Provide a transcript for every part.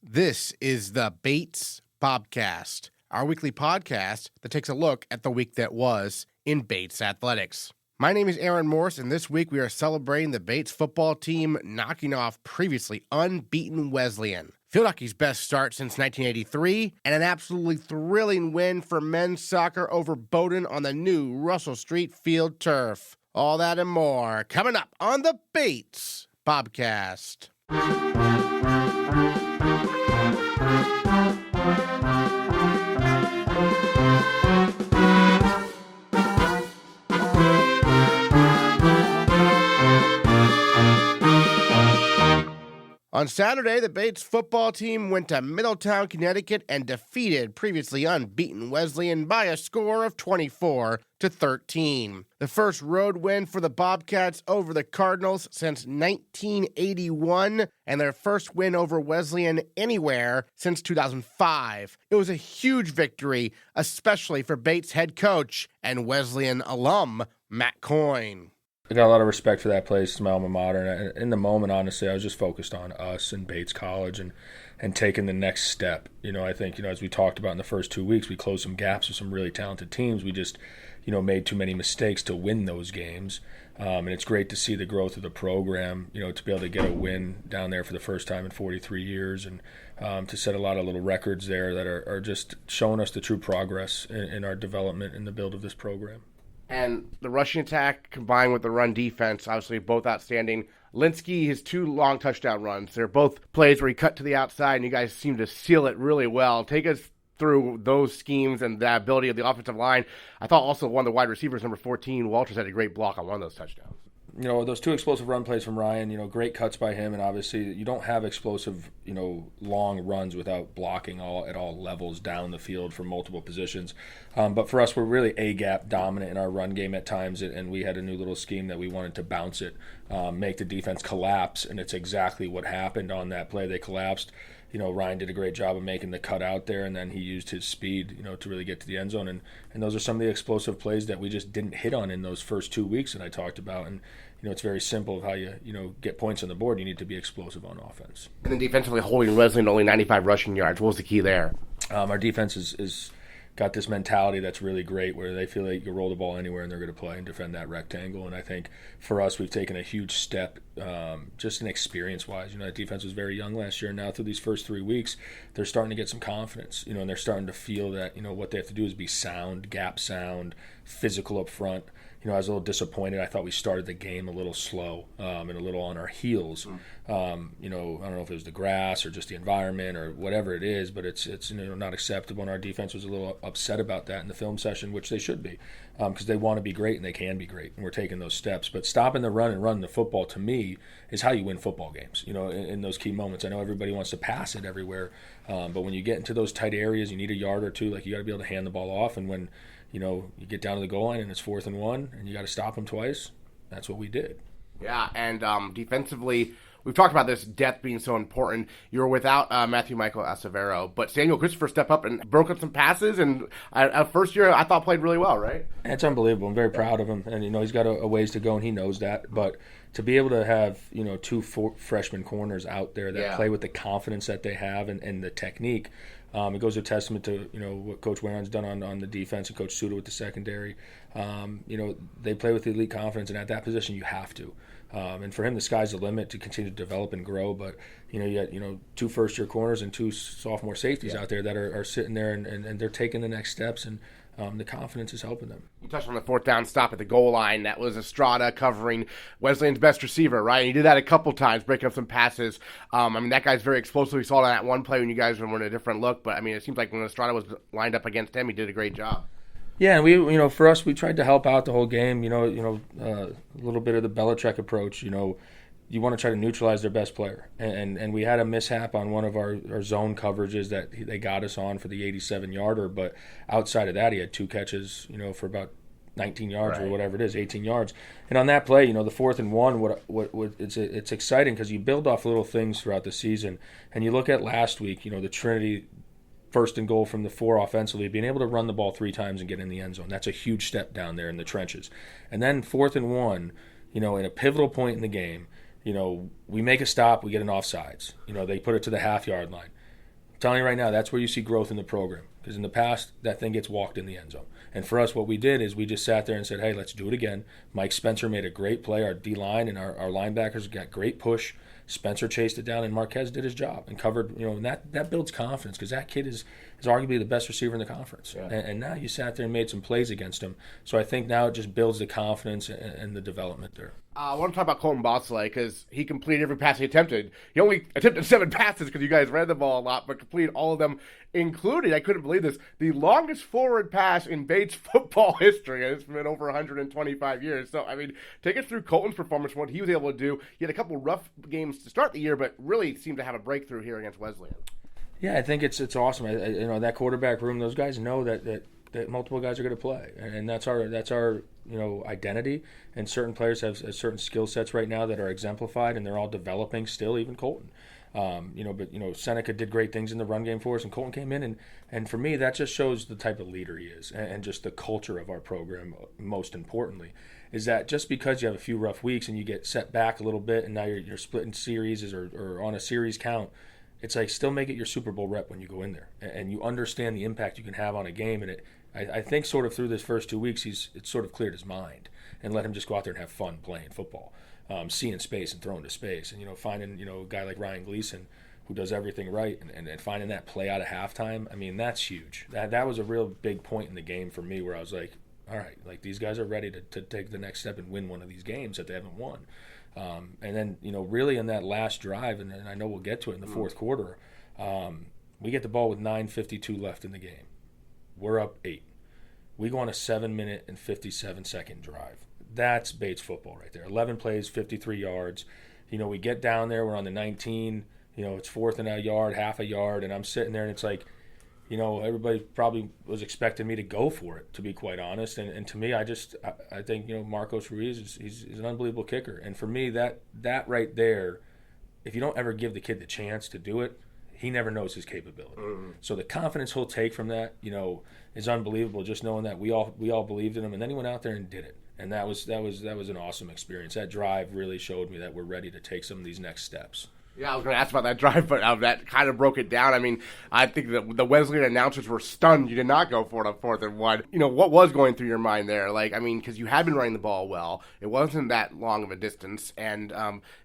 This is the Bates Bobcast, our weekly podcast that takes a look at the week that was in Bates athletics. My name is Aaron Morse, and this week we are celebrating the Bates football team knocking off previously unbeaten Wesleyan. Field hockey's best start since 1983, and an absolutely thrilling win for men's soccer over Bowdoin on the new Russell Street field turf. All that and more coming up on the Bates Bobcast. On Saturday, the Bates football team went to Middletown, Connecticut, and defeated previously unbeaten Wesleyan by a score of 24-13. The first road win for the Bobcats over the Cardinals since 1981, and their first win over Wesleyan anywhere since 2005. It was a huge victory, especially for Bates head coach and Wesleyan alum Matt Coyne. I got a lot of respect for that place. It's my alma mater. And in the moment, honestly, I was just focused on us and Bates College and taking the next step. I think, as we talked about in the first 2 weeks, we closed some gaps with some really talented teams. We just, made too many mistakes to win those games. And it's great to see the growth of the program, to be able to get a win down there for the first time in 43 years and to set a lot of little records there that are just showing us the true progress in our development and the build of this program. And the rushing attack combined with the run defense, obviously both outstanding. Lynskey, his two long touchdown runs, they're both plays where he cut to the outside, and you guys seem to seal it really well. Take us through those schemes and the ability of the offensive line. I thought also one of the wide receivers, number 14, Walters, had a great block on one of those touchdowns. Those two explosive run plays from Ryan, great cuts by him, and obviously you don't have explosive, long runs without blocking at all levels down the field from multiple positions. But for us, we're really A-gap dominant in our run game at times, and we had a new little scheme that we wanted to bounce it, make the defense collapse, and it's exactly what happened on that play. They collapsed. Ryan did a great job of making the cut out there, and then he used his speed, to really get to the end zone. And those are some of the explosive plays that we just didn't hit on in those first 2 weeks that I talked about. And, it's very simple of how you get points on the board. You need to be explosive on offense. And then defensively holding Wesleyan to only 95 rushing yards. What was the key there? Our defense is got this mentality that's really great where they feel like you can roll the ball anywhere and they're going to play and defend that rectangle. And I think for us, we've taken a huge step just in experience-wise. That defense was very young last year, and now through these first 3 weeks, they're starting to get some confidence, and they're starting to feel that, what they have to do is be sound, gap sound, physical up front. I was a little disappointed. I thought we started the game a little slow and a little on our heels. I don't know if it was the grass or just the environment or whatever it is, but it's not acceptable. And our defense was a little upset about that in the film session, which they should be, because they want to be great and they can be great, and we're taking those steps. But stopping the run and running the football, to me, is how you win football games. In those key moments. I know everybody wants to pass it everywhere, but when you get into those tight areas, you need a yard or two. Like, you got to be able to hand the ball off, and when you get down to the goal line and it's 4th and 1 and you got to stop them twice. That's what we did. Yeah, and defensively, we've talked about this depth being so important. You were without Matthew Michael Acevero, but Samuel Christopher stepped up and broke up some passes, and first year I thought played really well, right? It's unbelievable. I'm very proud of him, and he's got a ways to go, and he knows that. But to be able to have two freshman corners out there that play with the confidence that they have and the technique. It goes a testament to what Coach Warren's done on the defense and Coach Suda with the secondary. They play with elite confidence, and at that position you have to. And for him, the sky's the limit to continue to develop and grow. But you got two first-year corners and two sophomore safeties out there that are sitting there and they're taking the next steps, and the confidence is helping them. You touched on the 4th down stop at the goal line. That was Estrada covering Wesleyan's best receiver, right? And he did that a couple times, breaking up some passes. That guy's very explosive. We saw that one play when you guys were in a different look. But, it seems like when Estrada was lined up against him, he did a great job. Yeah, and we, for us, we tried to help out the whole game. A little bit of the Belichick approach. You want to try to neutralize their best player. And we had a mishap on one of our zone coverages that they got us on for the 87-yarder. But outside of that, he had 2 catches, for about 19 yards or whatever it is, 18 yards. And on that play, the 4th and 1, it's exciting because you build off little things throughout the season. And you look at last week, the Trinity 1st and goal from the 4 offensively, being able to run the ball 3 times and get in the end zone. That's a huge step down there in the trenches. And then 4th and 1, in a pivotal point in the game, we make a stop, we get an offsides. They put it to the half-yard line. telling you right now, that's where you see growth in the program. Because in the past, that thing gets walked in the end zone. And for us, what we did is we just sat there and said, hey, let's do it again. Mike Spencer made a great play. Our D-line and our linebackers got great push. Spencer chased it down, and Marquez did his job and covered, and that builds confidence because that kid is arguably the best receiver in the conference. Yeah. And now you sat there and made some plays against him. So I think now it just builds the confidence and the development there. I want to talk about Coyne because he completed every pass he attempted. He only attempted 7 passes because you guys ran the ball a lot, but completed all of them, including, I couldn't believe this, the longest forward pass in Bates football history. And it's been over 125 years. So, take us through Colton's performance, what he was able to do. He had a couple rough games to start the year, but really seemed to have a breakthrough here against Wesleyan. Yeah, I think it's awesome. That quarterback room, those guys know that multiple guys are going to play, and that's our identity. And certain players have certain skill sets right now that are exemplified, and they're all developing still. Even Colton, but Seneca did great things in the run game for us, and Colton came in, and for me that just shows the type of leader he is, and just the culture of our program. Most importantly, is that just because you have a few rough weeks and you get set back a little bit, and now you're splitting series or on a series count. It's like still make it your Super Bowl rep when you go in there, and you understand the impact you can have on a game. And I think sort of through this first 2 weeks, it's sort of cleared his mind and let him just go out there and have fun playing football, seeing space and throwing to space, and finding a guy like Ryan Gleason who does everything right, and finding that play out of halftime. That's huge. That was a real big point in the game for me where I was like, all right, like these guys are ready to take the next step and win one of these games that they haven't won. And then, really in that last drive, and I know we'll get to it in the fourth quarter, we get the ball with 9:52 left in the game. We're up 8. We go on a 7-minute and 57-second drive. That's Bates football right there. 11 plays, 53 yards. We get down there, we're on the 19, it's fourth and a yard, half a yard, and I'm sitting there and it's like, everybody probably was expecting me to go for it, to be quite honest. And to me, I think, Marcos Ruiz, he's an unbelievable kicker. And for me, that right there, if you don't ever give the kid the chance to do it, he never knows his capability. Mm-hmm. So the confidence he'll take from that, is unbelievable. Just knowing that we all believed in him, and then he went out there and did it. And that was an awesome experience. That drive really showed me that we're ready to take some of these next steps. Yeah, I was going to ask about that drive, but that kind of broke it down. I think the Wesleyan announcers were stunned you did not go for it on 4th and 1. What was going through your mind there? Because you had been running the ball well. It wasn't that long of a distance. And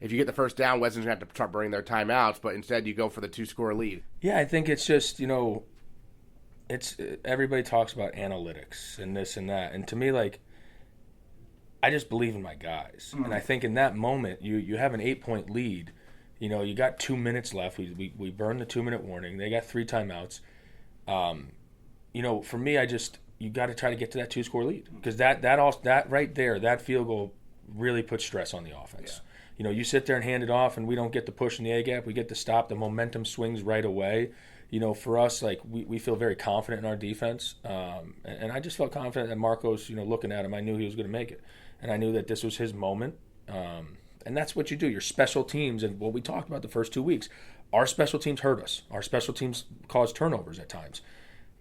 if you get the first down, Wesleyan's going to have to start burning their timeouts, but instead you go for the 2-score lead. Yeah, I think it's just, it's everybody talks about analytics and this and that. And to me, I just believe in my guys. Mm-hmm. And I think in that moment, you have an 8-point lead. You got 2 minutes left. We burned the 2-minute warning. They got 3 timeouts. For me, you got to try to get to that 2-score lead because that right there, that field goal really puts stress on the offense. Yeah. You sit there and hand it off, and we don't get the push in the A gap. We get the stop. The momentum swings right away. For us, we feel very confident in our defense, and I just felt confident that Marcos, looking at him, I knew he was going to make it, and I knew that this was his moment. And that's what you do. Your special teams, and what we talked about the first 2 weeks, our special teams hurt us. Our special teams caused turnovers at times.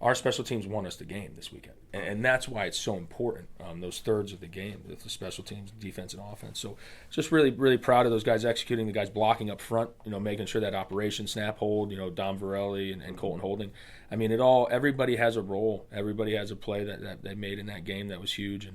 Our special teams won us the game this weekend. And that's why it's so important, those thirds of the game, with the special teams, defense, and offense. So just really, really proud of those guys executing, the guys blocking up front, making sure that operation snap hold, Dom Varelli and Colton Holding. Everybody has a role. Everybody has a play that they made in that game that was huge.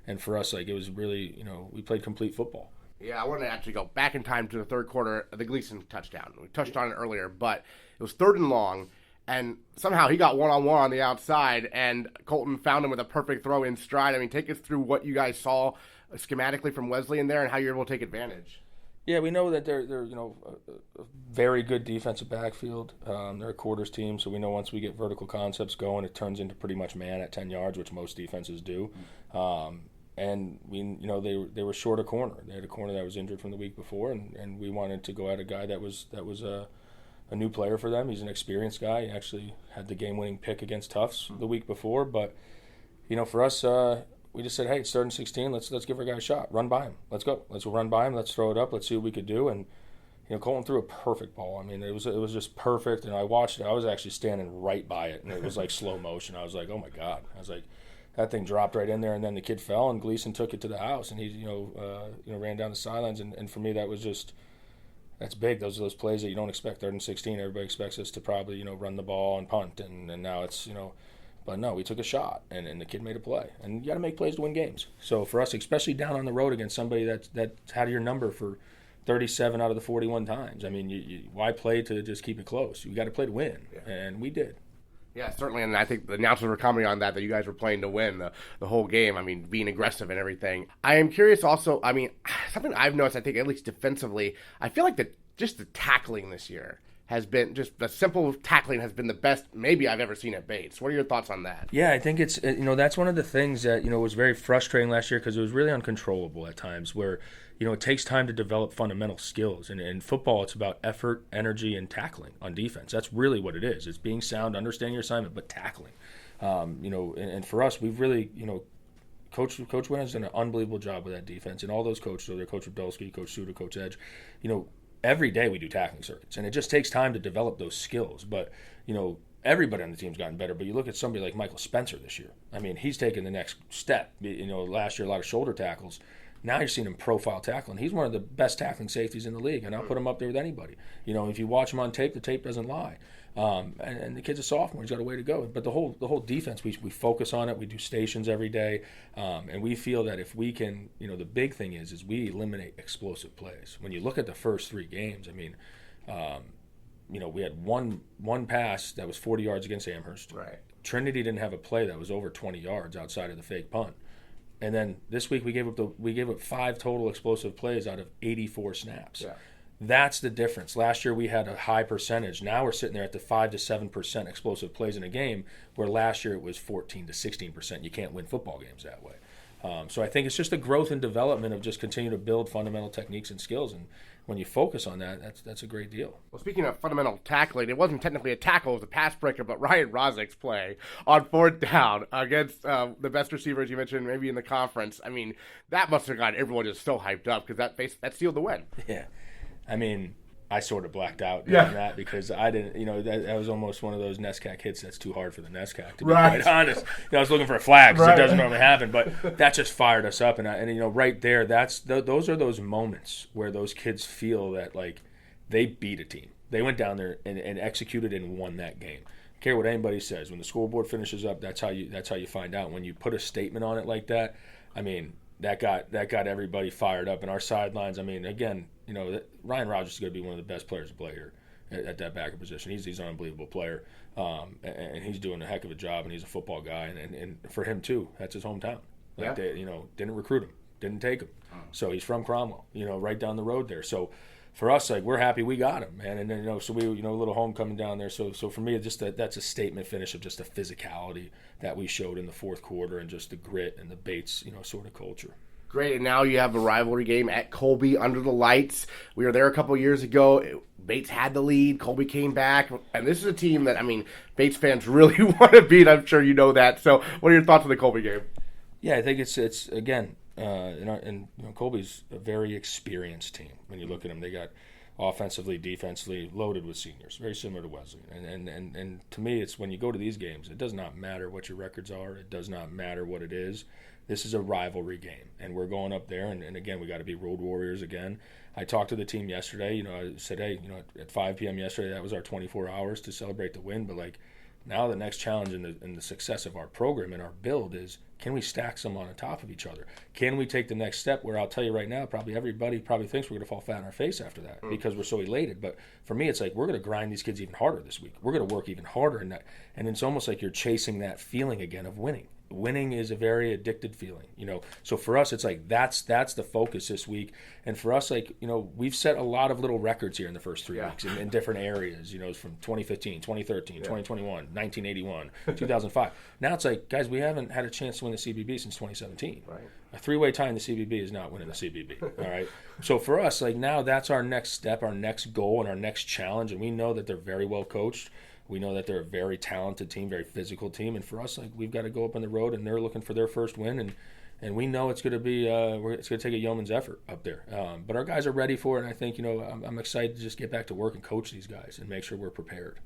And for us, it was really, we played complete football. Yeah, I want to actually go back in time to the third quarter of the Gleason touchdown. We touched on it earlier, but it was 3rd and long, and somehow he got one-on-one on the outside, and Colton found him with a perfect throw in stride. Take us through what you guys saw schematically from Wesleyan there and how you're able to take advantage. Yeah, we know that they're a very good defensive backfield. They're a quarters team, so we know once we get vertical concepts going, it turns into pretty much man at 10 yards, which most defenses do. And they were short a corner. They had a corner that was injured from the week before, and we wanted to go at a guy that was a new player for them. He's an experienced guy. He actually had the game-winning pick against Tufts the week before. But for us, we just said, hey, it's 3rd and 16. Let's give our guy a shot. Run by him. Let's go. Let's run by him. Let's throw it up. Let's see what we could do. And Colton threw a perfect ball. It was just perfect. And I watched it. I was actually standing right by it, and it was like slow motion. I was like, oh my God. I was like, that thing dropped right in there, and then the kid fell, and Gleason took it to the house, and he ran down the sidelines. And for me, that was just That's big. Those are those plays that you don't expect. 3rd and 16, everybody expects us to probably, run the ball and punt, and now it's, but no, we took a shot, and the kid made a play. And you got to make plays to win games. So for us, especially down on the road against somebody that's had your number for 37 out of the 41 times. I mean, why play to just keep it close? You got to play to win, and we did. Yeah, certainly, and I think the announcers were commenting on that you guys were playing to win the whole game. I mean, being aggressive and everything. I am curious also, I mean, something I've noticed, I think, at least defensively, I feel like just the tackling this year has been, just the simple tackling has been the best maybe I've ever seen at Bates. What are your thoughts on that? Yeah, I think it's, that's one of the things that, was very frustrating last year because it was really uncontrollable at times where, it takes time to develop fundamental skills. And in football, it's about effort, energy, and tackling on defense. That's really what it is. It's being sound, understanding your assignment, but tackling. And for us, we've really, Coach Wynn has done an unbelievable job with that defense. And all those coaches, so they're Coach Belsky, Coach Suda, Coach Edge, every day we do tackling circuits. And it just takes time to develop those skills. But, everybody on the team's gotten better. But you look at somebody like Michael Spencer this year. I mean, he's taken the next step. Last year, a lot of shoulder tackles. Now you're seeing him profile tackling. He's one of the best tackling safeties in the league, and I'll put him up there with anybody. If you watch him on tape, the tape doesn't lie. And the kid's a sophomore. He's got a way to go. But the whole defense, we focus on it. We do stations every day. And we feel that if we can, the big thing is we eliminate explosive plays. When you look at the first 3 games, I mean, we had one pass that was 40 yards against Amherst. Right. Trinity didn't have a play that was over 20 yards outside of the fake punt. And then this week we gave up 5 total explosive plays out of 84 snaps. Yeah. That's the difference. Last year we had a high percentage. Now we're sitting there at the 5 to 7% explosive plays in a game, where last year it was 14 to 16%. You can't win football games that way. So I think it's just a growth and development of just continue to build fundamental techniques and skills. And when you focus on that, that's a great deal. Well, speaking of fundamental tackling, it wasn't technically a tackle, it was a pass breaker, but Ryan Rozik's play on 4th down against the best receivers you mentioned maybe in the conference. I mean, that must have got everyone just so hyped up because that sealed the win. Yeah. I mean, I sort of blacked out during that because I didn't, that was almost one of those NESCAC hits that's too hard for the NESCAC, to be quite honest. I was looking for a flag because it doesn't normally happen, but that just fired us up. And right there, those are those moments where those kids feel that, like, they beat a team. They went down there and executed and won that game. I care what anybody says. When the scoreboard finishes up, that's how you find out. When you put a statement on it like that, I mean, that got everybody fired up. And our sidelines, I mean, again, Ryan Rogers is going to be one of the best players to play here at that backer position. He's an unbelievable player, and he's doing a heck of a job, and he's a football guy. And for him, too, that's his hometown. Like they, didn't recruit him, didn't take him. So he's from Cromwell, right down the road there. So for us, like, we're happy we got him, man. And then, so we, a little homecoming down there. So for me, it's just that's a statement finish of just the physicality that we showed in the 4th quarter and just the grit and the Bates, sort of culture. Great, and now you have a rivalry game at Colby under the lights. We were there a couple years ago. Bates had the lead. Colby came back. And this is a team that, I mean, Bates fans really want to beat. I'm sure you know that. So what are your thoughts on the Colby game? Yeah, I think it's again, Colby's a very experienced team. When you look at them, they got offensively, defensively, loaded with seniors, very similar to Wesleyan. And to me, it's when you go to these games, it does not matter what your records are. It does not matter what it is. This is a rivalry game, and we're going up there, and again, we got to be road warriors again. I talked to the team yesterday. I said, hey, at 5 p.m. yesterday, that was our 24 hours to celebrate the win. But, like, now the next challenge in the success of our program and our build is, can we stack some on top of each other? Can we take the next step where I'll tell you right now, probably everybody thinks we're going to fall flat on our face after that because we're so elated. But for me, it's like we're going to grind these kids even harder this week. We're going to work even harder, and it's almost like you're chasing that feeling again of winning. Winning is a very addicted feeling, So for us, it's like that's the focus this week. And for us, like, we've set a lot of little records here in the first 3 weeks in different areas, from 2015, 2013, 2021, 1981, 2005. Now it's like, guys, we haven't had a chance to win the CBB since 2017. Right. A 3-way tie in the CBB is not winning the CBB, all right? So for us, like, now that's our next step, our next goal, and our next challenge. And we know that they're very well coached. We know that they're a very talented team, very physical team, and for us, like, we've got to go up on the road, and they're looking for their first win, and we know it's going to be it's going to take a yeoman's effort up there. But our guys are ready for it, and I think I'm excited to just get back to work and coach these guys and make sure we're prepared.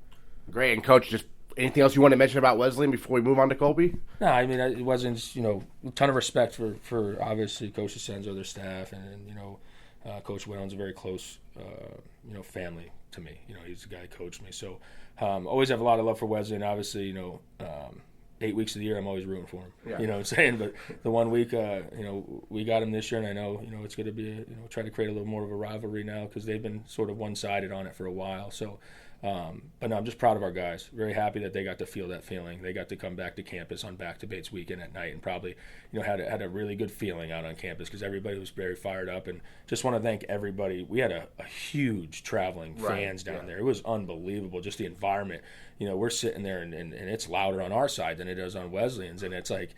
Great, and Coach, just anything else you want to mention about Wesleyan before we move on to Colby? No, I mean, it wasn't a ton of respect for obviously Coach DeCenzo, their staff, and Coach Whedon's a very close, family to me. He's the guy who coached me. So always have a lot of love for Wesleyan. Obviously, 8 weeks of the year, I'm always rooting for him. Yeah. You know what I'm saying? But the 1 week, we got him this year, and I know, it's going to be, try to create a little more of a rivalry now because they've been sort of one-sided on it for a while. So, but no, I'm just proud of our guys. Very happy that they got to feel that feeling. They got to come back to campus on Back to Bates weekend at night and probably, had a really good feeling out on campus because everybody was very fired up. And just want to thank everybody. We had a huge traveling fans down there. It was unbelievable, just the environment. We're sitting there and it's louder on our side than it is on Wesleyan's. And it's like,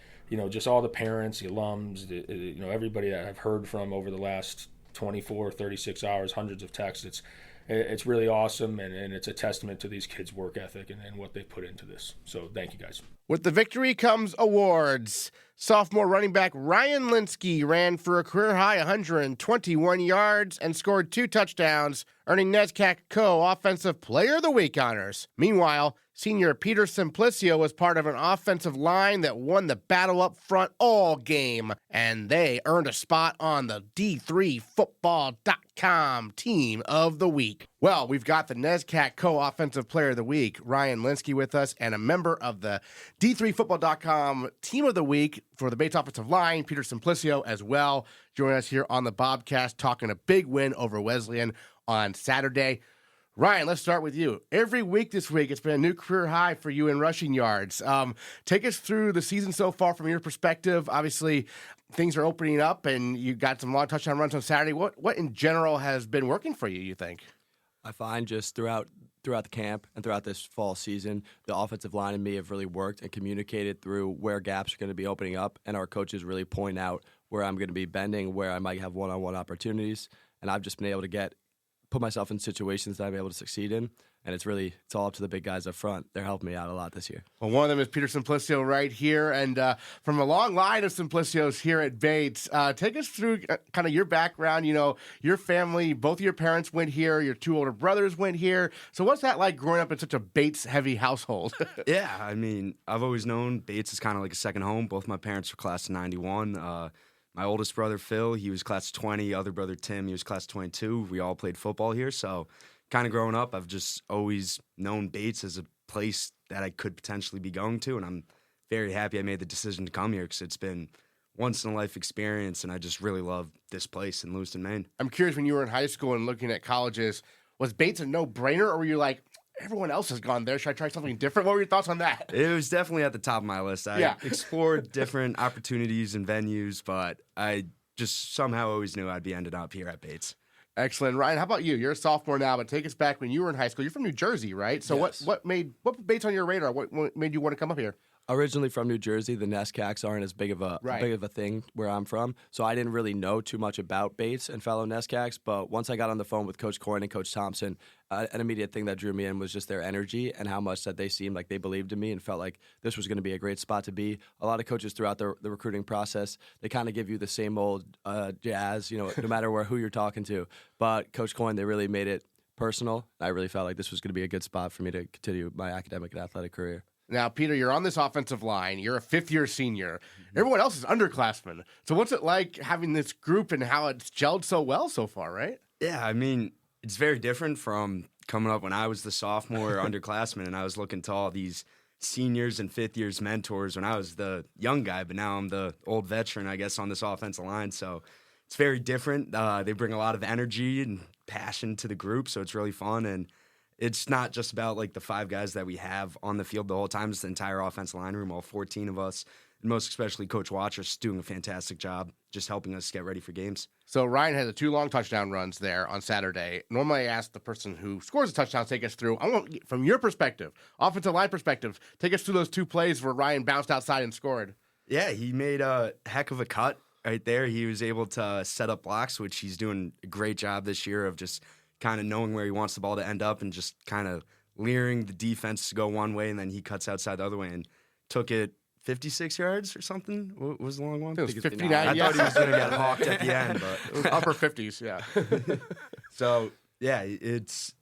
just all the parents, the alums, everybody that I've heard from over the last 24, 36 hours, hundreds of texts. It's really awesome, and it's a testament to these kids' work ethic and what they put into this. So thank you, guys. With the victory comes awards. Sophomore running back Ryan Lynskey ran for a career-high 121 yards and scored 2 touchdowns, earning NESCAC Co-Offensive Player of the Week honors. Meanwhile, senior Peter Simplicio was part of an offensive line that won the battle up front all game, and they earned a spot on the D3Football.com Team of the Week. Well, we've got the NESCAC Co-Offensive Player of the Week, Ryan Lynskey, with us, and a member of the D3Football.com Team of the Week for the Bates offensive line, Peter Simplicio, as well. Join us here on the Bobcast, talking a big win over Wesleyan on Saturday. Ryan, let's start with you. Every week this week, it's been a new career high for you in rushing yards. Take us through the season so far from your perspective. Obviously, things are opening up, and you got some long touchdown runs on Saturday. What in general has been working for you think? I find just throughout the camp and throughout this fall season, the offensive line and me have really worked and communicated through where gaps are going to be opening up, and our coaches really point out where I'm going to be bending, where I might have one-on-one opportunities, and I've just been able to put myself in situations that I'm able to succeed in, and it's all up to the big guys up front. They're helping me out a lot this year. Well, one of them is Peter Simplicio right here, and from a long line of Simplicios here at Bates, take us through kind of your background. Your family, both of your parents went here, your 2 older brothers went here. So what's that like growing up in such a Bates-heavy household? Yeah, I mean, I've always known Bates is kind of like a second home. Both my parents were class of 91. My oldest brother, Phil, he was class of 20. Other brother, Tim, he was class of 22. We all played football here. So kind of growing up, I've just always known Bates as a place that I could potentially be going to. And I'm very happy I made the decision to come here because it's been once-in-a-life experience, and I just really love this place in Lewiston, Maine. I'm curious, when you were in high school and looking at colleges, was Bates a no-brainer, or were you like, everyone else has gone there, should I try something different? What were your thoughts on that? It was definitely at the top of my list. I explored different opportunities and venues, but I just somehow always knew I'd be ended up here at Bates. Excellent. Ryan, how about you? You're a sophomore now, but take us back when you were in high school. You're from New Jersey, right? So yes. what put Bates on your radar? What made you want to come up here? Originally from New Jersey, the NESCACs aren't as big of a thing where I'm from, so I didn't really know too much about Bates and fellow NESCACs. But once I got on the phone with Coach Coyne and Coach Thompson, an immediate thing that drew me in was just their energy and how much that they seemed like they believed in me and felt like this was going to be a great spot to be. A lot of coaches throughout the recruiting process, they kind of give you the same old jazz, no matter who you're talking to. But Coach Coyne, they really made it personal. I really felt like this was going to be a good spot for me to continue my academic and athletic career. Now, Peter, you're on this offensive line. You're a fifth-year senior. Everyone else is underclassmen. So what's it like having this group and how it's gelled so well so far, right? Yeah, I mean, it's very different from coming up when I was the sophomore underclassman and I was looking to all these seniors and fifth-years mentors when I was the young guy, but now I'm the old veteran, I guess, on this offensive line. So it's very different. They bring a lot of energy and passion to the group, so it's really fun. And it's not just about like the 5 guys that we have on the field the whole time. It's the entire offensive line room, all 14 of us, and most especially Coach Watcher's doing a fantastic job just helping us get ready for games. So Ryan had the 2 long touchdown runs there on Saturday. Normally I ask the person who scores a touchdown to take us through. I want, from your perspective, offensive line perspective, take us through those 2 plays where Ryan bounced outside and scored. Yeah, he made a heck of a cut right there. He was able to set up blocks, which he's doing a great job this year of just kind of knowing where he wants the ball to end up and just kind of leering the defense to go one way, and then he cuts outside the other way and took it 56 yards or something. What was the long one? It was 59. I thought he was going to get hawked at the end, but it was upper 50s, yeah. So, yeah,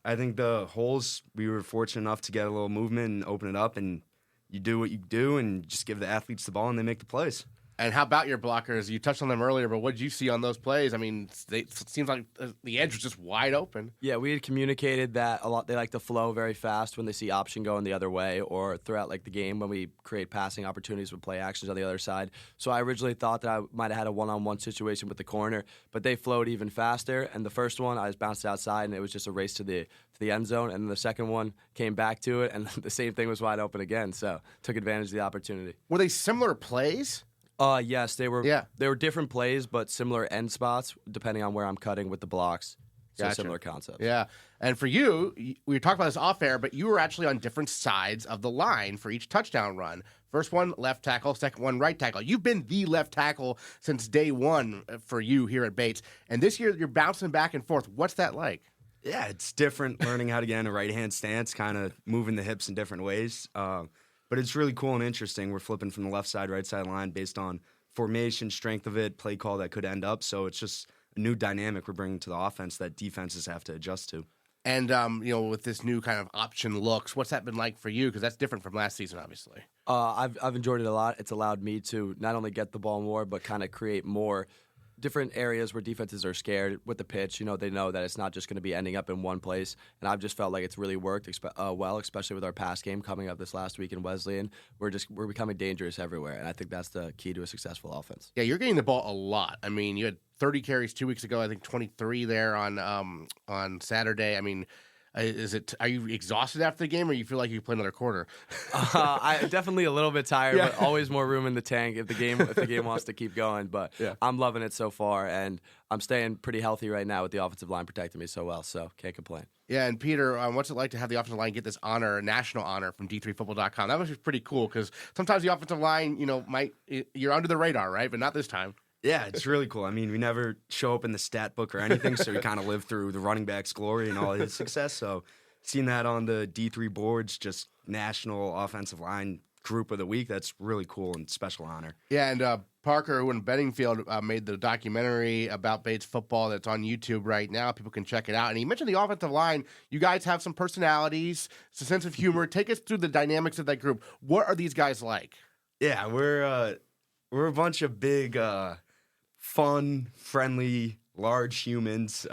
I think the holes, we were fortunate enough to get a little movement and open it up, and you do what you do and just give the athletes the ball and they make the plays. And how about your blockers? You touched on them earlier, but what did you see on those plays? I mean, it seems like the edge was just wide open. Yeah, we had communicated that a lot. They like to flow very fast when they see option going the other way, or throughout like the game when we create passing opportunities with play actions on the other side. So I originally thought that I might have had a one-on-one situation with the corner, but they flowed even faster. And the first one, I just bounced outside, and it was just a race to the end zone. And then the second one came back to it, and the same thing was wide open again. So took advantage of the opportunity. Were they similar plays? Yes, they were. Yeah. They were different plays, but similar end spots depending on where I'm cutting with the blocks. So Gotcha. Similar concept. Yeah, and for you, we talked about this off air, but you were actually on different sides of the line for each touchdown run. First one, left tackle. Second one, right tackle. You've been the left tackle since day one for you here at Bates, and this year you're bouncing back and forth. What's that like? Yeah, it's different learning how to get in a right-hand stance, kind of moving the hips in different ways. But it's really cool and interesting. We're flipping from the left side, right side line based on formation, strength of it, play call that could end up. So it's just a new dynamic we're bringing to the offense that defenses have to adjust to. And, with this new kind of option looks, what's that been like for you? Because that's different from last season, obviously. I've enjoyed it a lot. It's allowed me to not only get the ball more, but kind of create more different areas where defenses are scared with the pitch. They know that it's not just going to be ending up in one place. And I've just felt like it's really worked well, especially with our pass game coming up this last week in Wesleyan. We're becoming dangerous everywhere, and I think that's the key to a successful offense. Yeah, you're getting the ball a lot. I mean, you had 30 carries 2 weeks ago. I think 23 there on Saturday. I mean, are you exhausted after the game, or you feel like you play another quarter? I'm definitely a little bit tired, but always more room in the tank if the game wants to keep going. But I'm loving it so far, and I'm staying pretty healthy right now with the offensive line protecting me so well, so can't complain. Yeah, and Peter, what's it like to have the offensive line get this honor, national honor from D3Football.com? That was pretty cool because sometimes the offensive line, you're under the radar, right? But not this time. Yeah, it's really cool. I mean, we never show up in the stat book or anything, so we kind of live through the running back's glory and all his success. So seeing that on the D3 boards, just national offensive line group of the week, that's really cool and special honor. Yeah, and Parker, who in Bedingfield made the documentary about Bates football that's on YouTube right now. People can check it out. And he mentioned the offensive line. You guys have some personalities, a sense of humor. Take us through the dynamics of that group. What are these guys like? Yeah, we're a bunch of big, fun, friendly, large humans.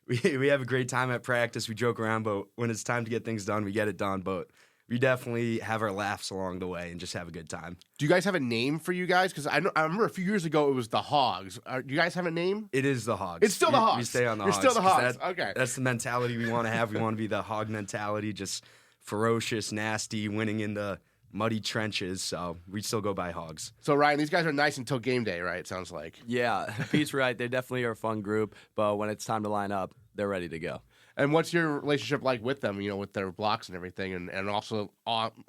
We have a great time at practice. We joke around, but when it's time to get things done, we get it done. But we definitely have our laughs along the way and just have a good time. Do you guys have a name for you guys? Because I remember a few years ago it was the Hogs. Do you guys have a name? It is the Hogs. It's still the Hogs. We stay on the You're Hogs. You're still the Hogs. Okay. That's the mentality we want to have. We want to be the Hog mentality, just ferocious, nasty, winning in the muddy trenches, so we still go by Hogs. So, Ryan, these guys are nice until game day, right? It sounds like. Yeah, Pete's right. They definitely are a fun group, but when it's time to line up, they're ready to go. And what's your relationship like with them, with their blocks and everything, and also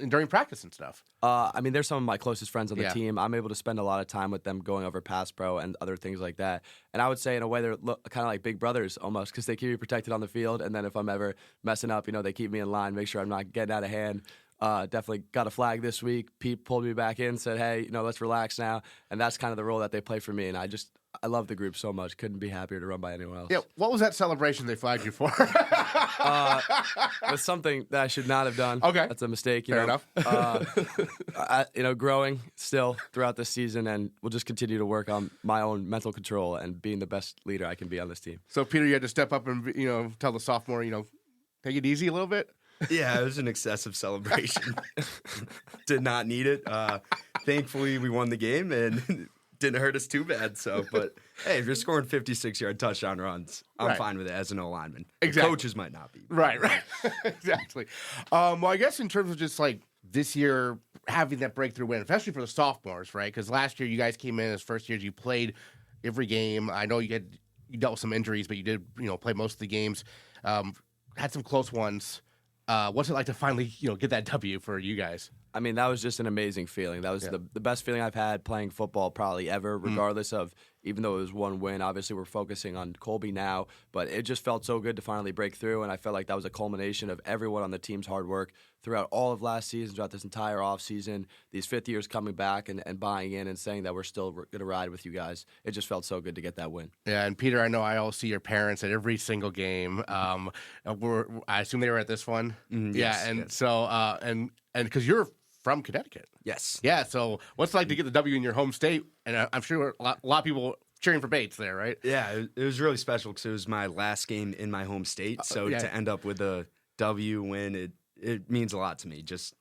during practice and stuff? They're some of my closest friends on the team. I'm able to spend a lot of time with them going over pass pro and other things like that. And I would say, in a way, they're kind of like big brothers almost because they keep me protected on the field. And then if I'm ever messing up, they keep me in line, make sure I'm not getting out of hand. Definitely got a flag this week. Pete pulled me back in, said, hey, let's relax now. And that's kind of the role that they play for me. And I love the group so much. Couldn't be happier to run by anyone else. Yeah, what was that celebration they flagged you for? It was something that I should not have done. Okay. That's a mistake. Fair enough. Growing still throughout this season, and we'll just continue to work on my own mental control and being the best leader I can be on this team. So, Peter, you had to step up and, tell the sophomore, take it easy a little bit? Yeah, it was an excessive celebration. Did not need it. Thankfully, we won the game and didn't hurt us too bad. So, but hey, if you're scoring 56-yard touchdown runs, I'm fine with it as an O-lineman. Exactly. Coaches might not be. Right. Exactly. Well, I guess in terms of just like this year having that breakthrough win, especially for the sophomores, right? Because last year you guys came in as first years, you played every game. I know you dealt with some injuries, but you did play most of the games. Had some close ones. What's it like to finally, get that W for you guys? That was just an amazing feeling. That was the best feeling I've had playing football probably ever, regardless of, even though it was one win, obviously we're focusing on Colby now, but it just felt so good to finally break through, and I felt like that was a culmination of everyone on the team's hard work throughout all of last season, throughout this entire offseason, these fifth years coming back and buying in and saying that we're still going to ride with you guys. It just felt so good to get that win. Yeah, and Peter, I know I all see your parents at every single game. I assume they were at this one? Yes, yeah, and yes. so, and because you're from Connecticut. Yes. Yeah, so what's it like to get the W in your home state? And I'm sure a lot of people cheering for Bates there, right? Yeah, it was really special because it was my last game in my home state. So to end up with a W win, it means a lot to me. Just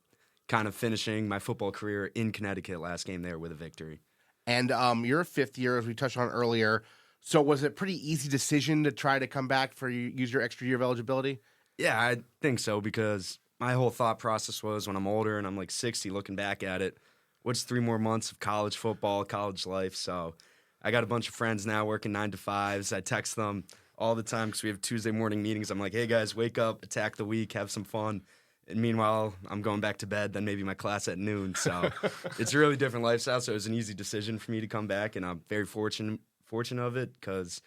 kind of finishing my football career in Connecticut, last game there with a victory. And you're a fifth year, as we touched on earlier. So was it a pretty easy decision to try to come back for use your extra year of eligibility? Yeah, I think so, because my whole thought process was when I'm older and I'm like 60 looking back at it, what's 3 more months of college football, college life? So I got a bunch of friends now working 9 to 5s. I text them all the time because we have Tuesday morning meetings. I'm like, hey, guys, wake up, attack the week, have some fun. And meanwhile, I'm going back to bed, then maybe my class at noon. So it's a really different lifestyle. So it was an easy decision for me to come back, and I'm very fortunate of it because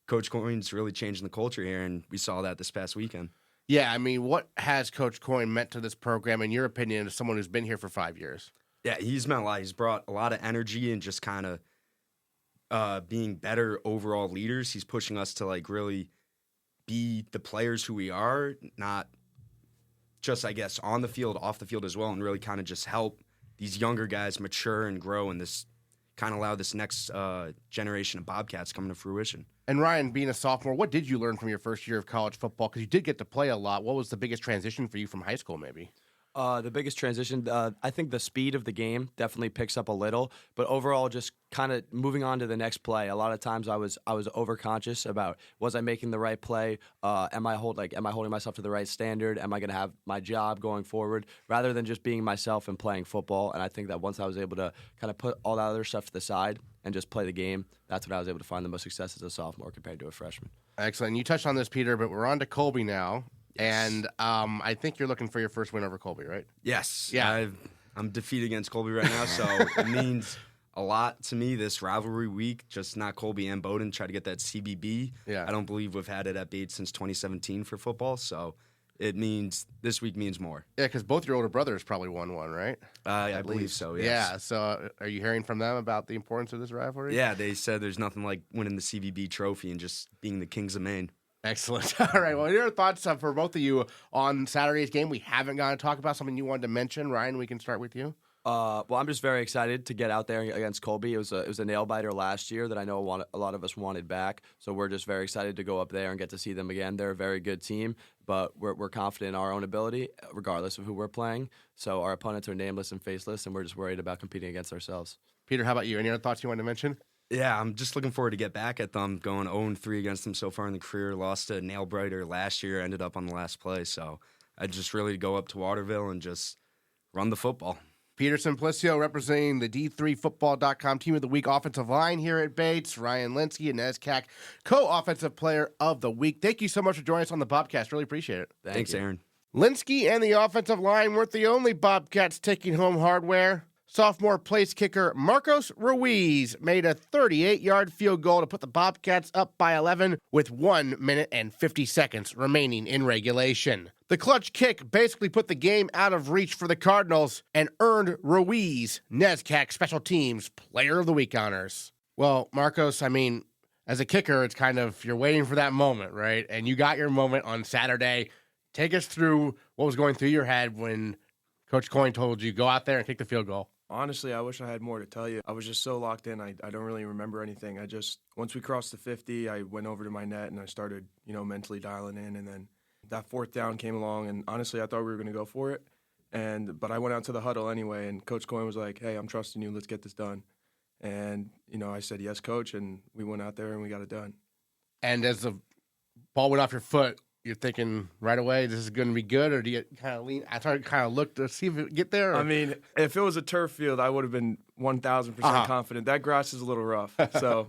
Coach Coyne's really changing the culture here, and we saw that this past weekend. Yeah, I mean, what has Coach Coyne meant to this program, in your opinion, as someone who's been here for 5 years? Yeah, he's meant a lot. He's brought a lot of energy and just kind of being better overall leaders. He's pushing us to like really be the players who we are, not just, I guess, on the field, off the field as well, and really kind of just help these younger guys mature and grow, and this kind of allow this next generation of Bobcats coming to fruition. And Ryan, being a sophomore, what did you learn from your first year of college football? Because you did get to play a lot. What was the biggest transition for you from high school, maybe? The biggest transition, I think the speed of the game definitely picks up a little, but overall, just kind of moving on to the next play. A lot of times, I was overconscious about, was I making the right play? Am I holding myself to the right standard? Am I going to have my job going forward? Rather than just being myself and playing football. And I think that once I was able to kind of put all that other stuff to the side and just play the game, that's when I was able to find the most success as a sophomore compared to a freshman. Excellent. You touched on this, Peter, but we're on to Colby now. Yes. And I think you're looking for your first win over Colby, right? Yes. Yeah. I'm defeated against Colby right now, so it means a lot to me this rivalry week. Just not Colby and Bowdoin try to get that CBB. Yeah. I don't believe we've had it at Bates since 2017 for football, so it means this week means more. Yeah, because both your older brothers probably won one, right? I believe so, yes. Yeah, so are you hearing from them about the importance of this rivalry? Yeah, they said there's nothing like winning the CBB trophy and just being the Kings of Maine. Excellent. All right. Well, your thoughts for both of you on Saturday's game? We haven't gotten to talk about something you wanted to mention. Ryan, we can start with you. Well, I'm just very excited to get out there against Colby. It was a nail biter last year that I know a lot of us wanted back. So we're just very excited to go up there and get to see them again. They're a very good team, but we're confident in our own ability, regardless of who we're playing. So our opponents are nameless and faceless, and we're just worried about competing against ourselves. Peter, how about you? Any other thoughts you wanted to mention? Yeah, I'm just looking forward to get back at them. Going 0-3 against them so far in the career. Lost to nail biter last year. Ended up on the last play. So I just really go up to Waterville and just run the football. Peter Simplicio representing the D3Football.com Team of the Week offensive line here at Bates. Ryan Lynskey, and NESCAC co-offensive player of the week. Thank you so much for joining us on the Bobcast. Really appreciate it. Thanks, Aaron. Lynskey and the offensive line weren't the only Bobcats taking home hardware. Sophomore place kicker Marcos Ruiz made a 38-yard field goal to put the Bobcats up by 11 with 1 minute and 50 seconds remaining in regulation. The clutch kick basically put the game out of reach for the Cardinals and earned Ruiz NESCAC Special Teams Player of the Week honors. Well, Marcos, I mean, as a kicker, it's kind of, you're waiting for that moment, right? And you got your moment on Saturday. Take us through what was going through your head when Coach Coyne told you, go out there and kick the field goal. Honestly, I wish I had more to tell you. I was just so locked in, I don't really remember anything. Once we crossed the 50, I went over to my net and I started, mentally dialing in. And then that fourth down came along, and honestly, I thought we were going to go for it. But I went out to the huddle anyway, and Coach Coyne was like, hey, I'm trusting you. Let's get this done. And, I said, yes, Coach, and we went out there and we got it done. And as the ball went off your foot, you're thinking right away, this is going to be good, or do you kind of lean? I tried to kind of look to see if it would get there. Or? I mean, if it was a turf field, I would have been 1,000% confident. That grass is a little rough, so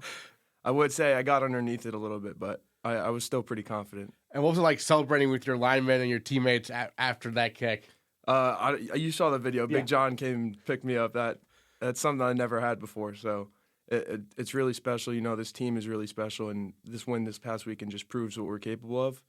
I would say I got underneath it a little bit, but I was still pretty confident. And what was it like celebrating with your linemen and your teammates after that kick? You saw the video. Yeah. Big John came and picked me up. That's something I never had before, so it's really special. This team is really special, and this win this past weekend just proves what we're capable of.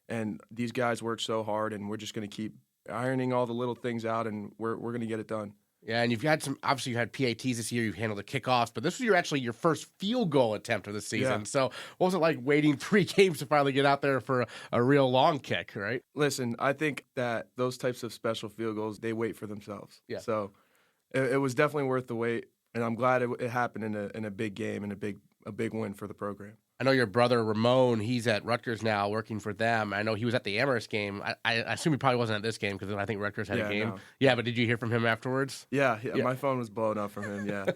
And these guys work so hard, and we're just going to keep ironing all the little things out, and we're going to get it done. Yeah, and you've had obviously you had PATs this year, you've handled the kickoffs, but this was actually your first field goal attempt of the season. Yeah. So what was it like waiting 3 games to finally get out there for a real long kick, right? Listen, I think that those types of special field goals, they wait for themselves. Yeah. So it was definitely worth the wait, and I'm glad it happened in a big game and a big win for the program. I know your brother Ramon, he's at Rutgers now working for them. I know he was at the Amherst game. I assume he probably wasn't at this game because I think Rutgers had a game. No. Yeah, but did you hear from him afterwards? Yeah, my phone was blowing up from him, yeah.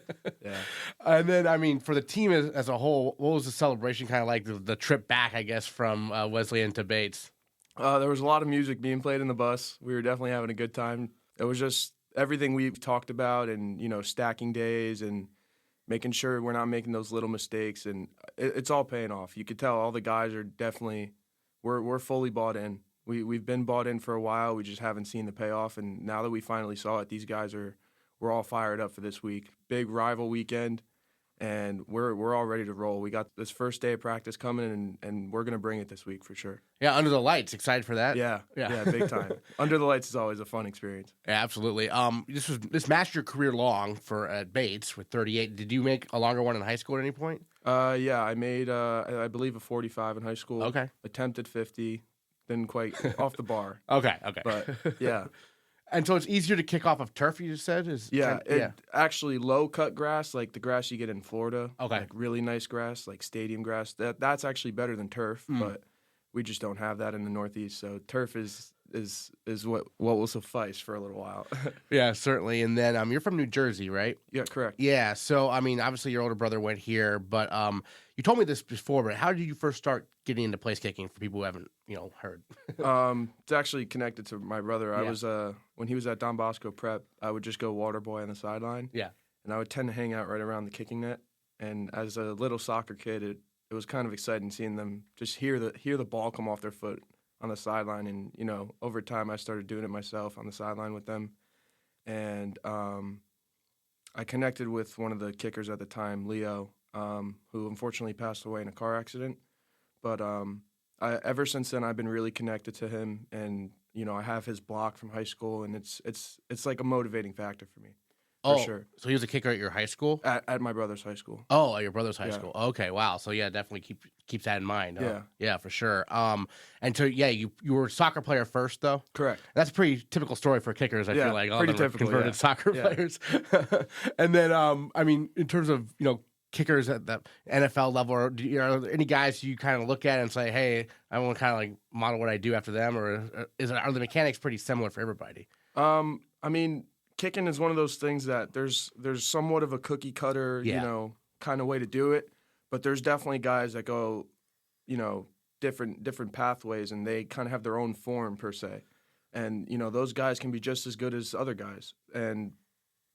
And then, I mean, for the team as a whole, what was the celebration kind of like, the trip back, I guess, from Wesleyan to Bates? There was a lot of music being played in the bus. We were definitely having a good time. It was just everything we've talked about and, stacking days and making sure we're not making those little mistakes, and it's all paying off. You could tell all the guys are definitely we're fully bought in. We've been bought in for a while. We just haven't seen the payoff, and now that we finally saw it, these guys we're all fired up for this week. Big rival weekend, and we're all ready to roll. We got this first day of practice coming, and we're gonna bring it this week for sure. Yeah, under the lights. Excited for that? Yeah, big time. Under the lights is always a fun experience. Yeah, absolutely. This matched your career long for at Bates with 38. Did you make a longer one in high school at any point? Yeah, I made I believe a 45 in high school. Okay. Attempted 50, didn't quite off the bar. Okay. But yeah. And so it's easier to kick off of turf, you said? Actually low cut grass, like the grass you get in Florida. Okay. Like really nice grass, like stadium grass. That's actually better than turf, but we just don't have that in the Northeast. So turf is what will suffice for a little while. Yeah, certainly. And then you're from New Jersey, right? Yeah, correct. Yeah. So I mean, obviously your older brother went here, but you told me this before, but how did you first start getting into place kicking for people who haven't, heard? It's actually connected to my brother. Yeah. I was when he was at Don Bosco Prep, I would just go water boy on the sideline. Yeah. And I would tend to hang out right around the kicking net. And as a little soccer kid, it was kind of exciting seeing them just hear the ball come off their foot on the sideline. And, over time I started doing it myself on the sideline with them. And I connected with one of the kickers at the time, Leo, who unfortunately passed away in a car accident. But ever since then, I've been really connected to him. And, I have his block from high school, and it's like a motivating factor for me. For sure. So he was a kicker at your high school? At my brother's high school. Oh, at your brother's high school. Okay, wow. So yeah, definitely keeps that in mind. Yeah, for sure. And so yeah, you were a soccer player first, though. Correct. That's a pretty typical story for kickers. I feel like pretty typical, converted soccer players. And then I mean, in terms of kickers at the NFL level, are there any guys you kind of look at and say, hey, I want to kind of like model what I do after them, or are the mechanics pretty similar for everybody? I mean, kicking is one of those things that there's somewhat of a cookie cutter, kind of way to do it, but there's definitely guys that go, different pathways, and they kind of have their own form per se, and those guys can be just as good as other guys, and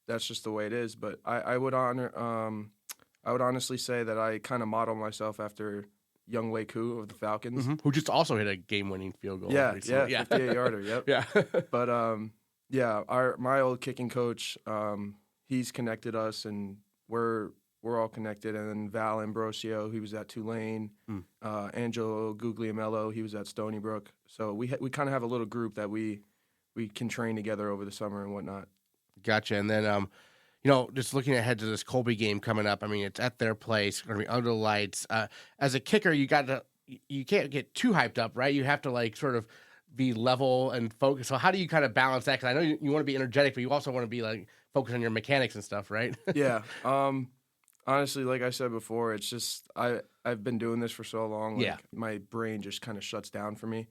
that's just the way it is. But I would honestly say that I kind of model myself after Young Wei Koo of the Falcons, who just also hit a game-winning field goal. Yeah, 58-yarder. Yep. Yeah. But my old kicking coach, he's connected us, and we're all connected. And then Val Ambrosio, he was at Tulane. Angelo Guglielmello, he was at Stony Brook. So we kind of have a little group that we can train together over the summer and whatnot. Gotcha. And then just looking ahead to this Colby game coming up, I mean, it's at their place, going to be under the lights. As a kicker, you can't get too hyped up, right? You have to sort of be level and focus. So how do you kind of balance that? Because I know you want to be energetic, but you also want to be focused on your mechanics and stuff, right? Yeah. Honestly, like I said before, it's just I've been doing this for so long. My brain just kind of shuts down for me.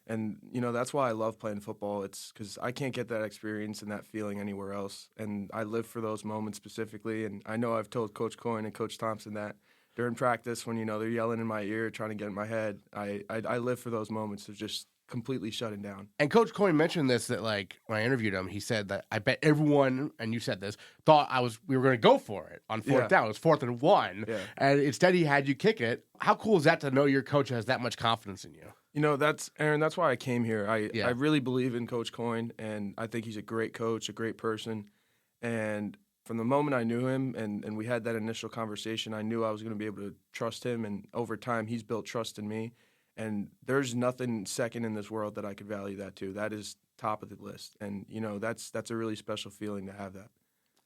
And, that's why I love playing football. It's because I can't get that experience and that feeling anywhere else. And I live for those moments specifically. And I know I've told Coach Coyne and Coach Thompson that during practice when, they're yelling in my ear, trying to get in my head, I live for those moments of just completely shutting down. And Coach Coyne mentioned this, that when I interviewed him, he said that I bet everyone, and you said this, thought we were going to go for it on fourth down. It was 4th and 1. Yeah. And instead he had you kick it. How cool is that to know your coach has that much confidence in you? That's Aaron, that's why I came here. I really believe in Coach Coyne, and I think he's a great coach, a great person. And from the moment I knew him and we had that initial conversation, I knew I was going to be able to trust him. And over time, he's built trust in me. And there's nothing second in this world that I could value that to. That is top of the list. And, that's a really special feeling to have that.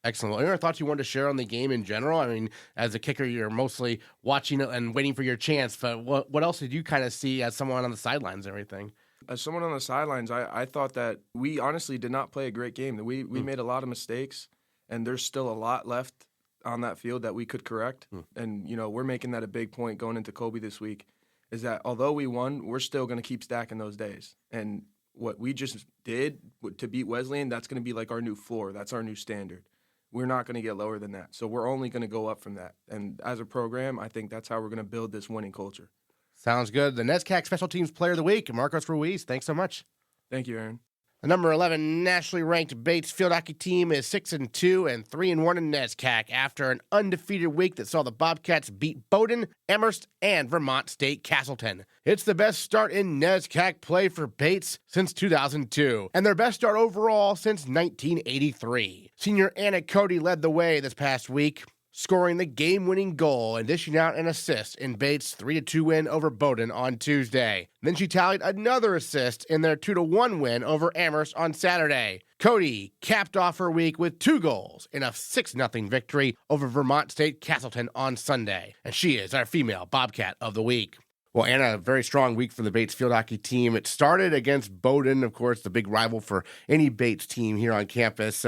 Excellent. Well, any other thoughts you wanted to share on the game in general? I mean, as a kicker, you're mostly watching and waiting for your chance, but what else did you kind of see as someone on the sidelines and everything? As someone on the sidelines, I thought that we honestly did not play a great game. We made a lot of mistakes, and there's still a lot left on that field that we could correct. And, we're making that a big point going into Kobe this week, is that although we won, we're still going to keep stacking those days. And what we just did to beat Wesleyan, that's going to be like our new floor. That's our new standard. We're not going to get lower than that. So we're only going to go up from that. And as a program, I think that's how we're going to build this winning culture. Sounds good. The NESCAC Special Teams Player of the Week, Marcos Ruiz. Thanks so much. Thank you, Aaron. The number 11 nationally ranked Bates field hockey team is 6-2 and 3-1 in NESCAC after an undefeated week that saw the Bobcats beat Bowdoin, Amherst, and Vermont State Castleton. It's the best start in NESCAC play for Bates since 2002, and their best start overall since 1983. Senior Anna Cote led the way this past week, scoring the game-winning goal and dishing out an assist in Bates' 3-2 win over Bowdoin on Tuesday. Then she tallied another assist in their 2-1 win over Amherst on Saturday. Cote capped off her week with 2 goals in a 6-0 victory over Vermont State Castleton on Sunday, and she is our female Bobcat of the week. Well, Anna, a very strong week for the Bates field hockey team. It started against Bowdoin, of course, the big rival for any Bates team here on campus.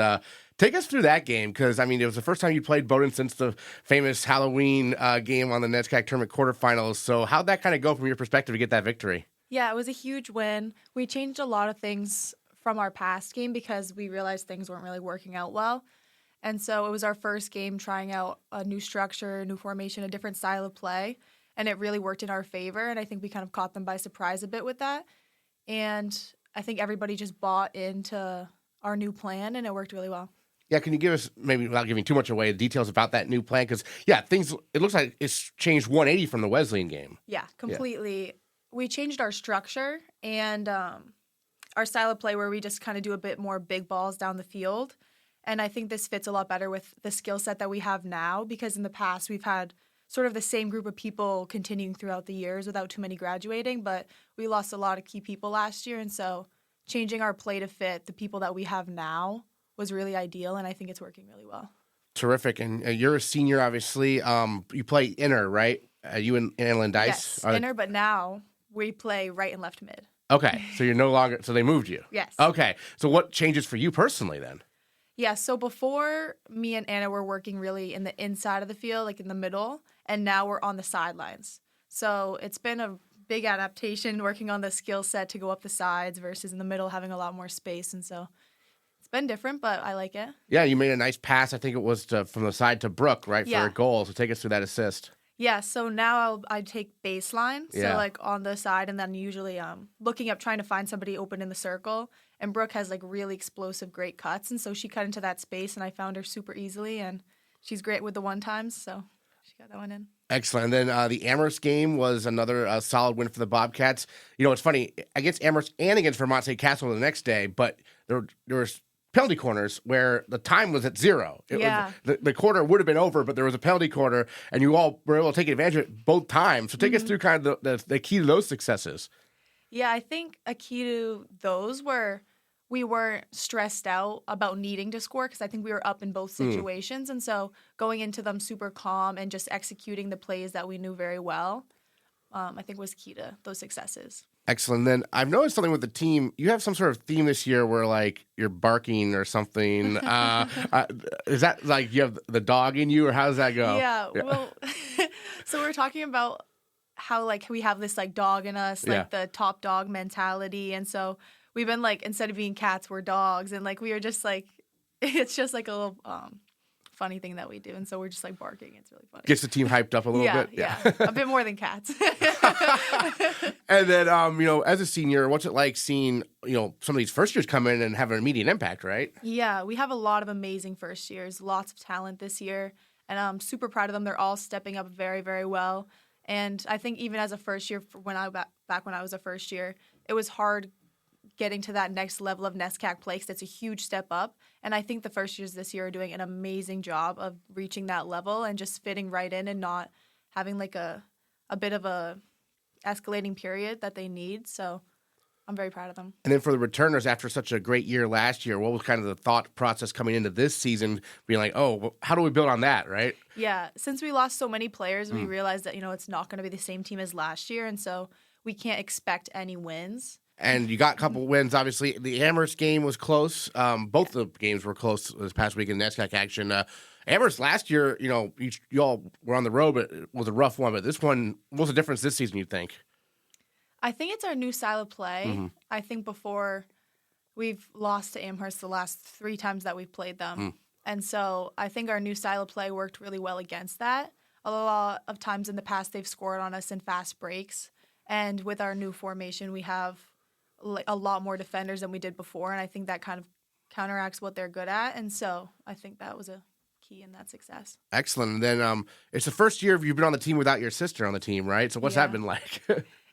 Take us through that game, because, I mean, it was the first time you played Bowdoin since the famous Halloween game on the NESCAC tournament quarterfinals. So how'd that kind of go from your perspective to get that victory? Yeah, it was a huge win. We changed a lot of things from our past game because we realized things weren't really working out well. And so it was our first game trying out a new structure, a new formation, a different style of play. And it really worked in our favor. And I think we kind of caught them by surprise a bit with that. And I think everybody just bought into our new plan, and it worked really well. Yeah, can you give us, maybe without giving too much away, details about that new plan? Because, it looks like it's changed 180 from the Wesleyan game. Yeah, completely. Yeah. We changed our structure and our style of play where we just kind of do a bit more big balls down the field. And I think this fits a lot better with the skill set that we have now, because in the past we've had sort of the same group of people continuing throughout the years without too many graduating, but we lost a lot of key people last year. And so changing our play to fit the people that we have now was really ideal, and I think it's working really well. Terrific. And you're a senior, obviously. You play inner, right? You and Annalyn Dice? Yes, inner, but now we play right and left mid. Okay, so you're no longer, so they moved you? Yes. Okay, so what changes for you personally then? Yeah, so before, me and Anna were working really in the inside of the field, like in the middle, and now we're on the sidelines. So it's been a big adaptation working on the skill set to go up the sides versus in the middle having a lot more space, and so been different, but I like it. Yeah, you made a nice pass. I think it was from the side to Brooke, right, yeah, for a goal. So take us through that assist. Yeah, so now I take baseline, yeah, so like on the side, and then usually looking up, trying to find somebody open in the circle. And Brooke has like really explosive, great cuts, and so she cut into that space, and I found her super easily, and she's great with the one-times, so she got that one in. Excellent. And then the Amherst game was another solid win for the Bobcats. You know, it's funny, against Amherst and against Vermont State Castle the next day, but there was penalty corners where the time was at 0. The quarter would have been over, but there was a penalty corner, and you all were able to take advantage of it both times. So take us through kind of the key to those successes. Yeah, I think a key to those were we weren't stressed out about needing to score, because I think we were up in both situations. And so going into them super calm and just executing the plays that we knew very well, I think was key to those successes. Excellent. Then I've noticed something with the team. You have some sort of theme this year where, like, you're barking or something. Is that like you have the dog in you, or how does that go? Yeah. Well, so we're talking about how, like, we have this, like, dog in us, like the top dog mentality. And so we've been, like, instead of being cats, we're dogs. And, like, we are just, like, it's just, like, a little funny thing that we do, and so we're just like barking. It's really funny. Gets the team hyped up a little bit. Yeah, a bit more than cats. And then, as a senior, what's it like seeing, some of these first years come in and have an immediate impact, right? Yeah, we have a lot of amazing first years, lots of talent this year, and I'm super proud of them. They're all stepping up very, very well. And I think even as a first year, back when I was a first year, it was hard getting to that next level of NESCAC play, because it's a huge step up. And I think the first years this year are doing an amazing job of reaching that level and just fitting right in and not having like a bit of a escalating period that they need. So I'm very proud of them. And then for the returners, after such a great year last year, what was kind of the thought process coming into this season, being like, oh, well, how do we build on that, right? Yeah, since we lost so many players, we realized that, it's not going to be the same team as last year, and so we can't expect any wins. And you got a couple wins, obviously. The Amherst game was close. Both the games were close this past week in NESCAC action. Amherst last year, you all were on the road, but it was a rough one. But this one, what's the difference this season, you think? I think it's our new style of play. I think before we've lost to Amherst the last 3 times that we've played them. And so I think our new style of play worked really well against that. A lot of times in the past, they've scored on us in fast breaks. And with our new formation, we have a lot more defenders than we did before. And I think that kind of counteracts what they're good at. And so I think that was a key in that success. Excellent. And then it's the first year you've been on the team without your sister on the team, right? So what's that been like?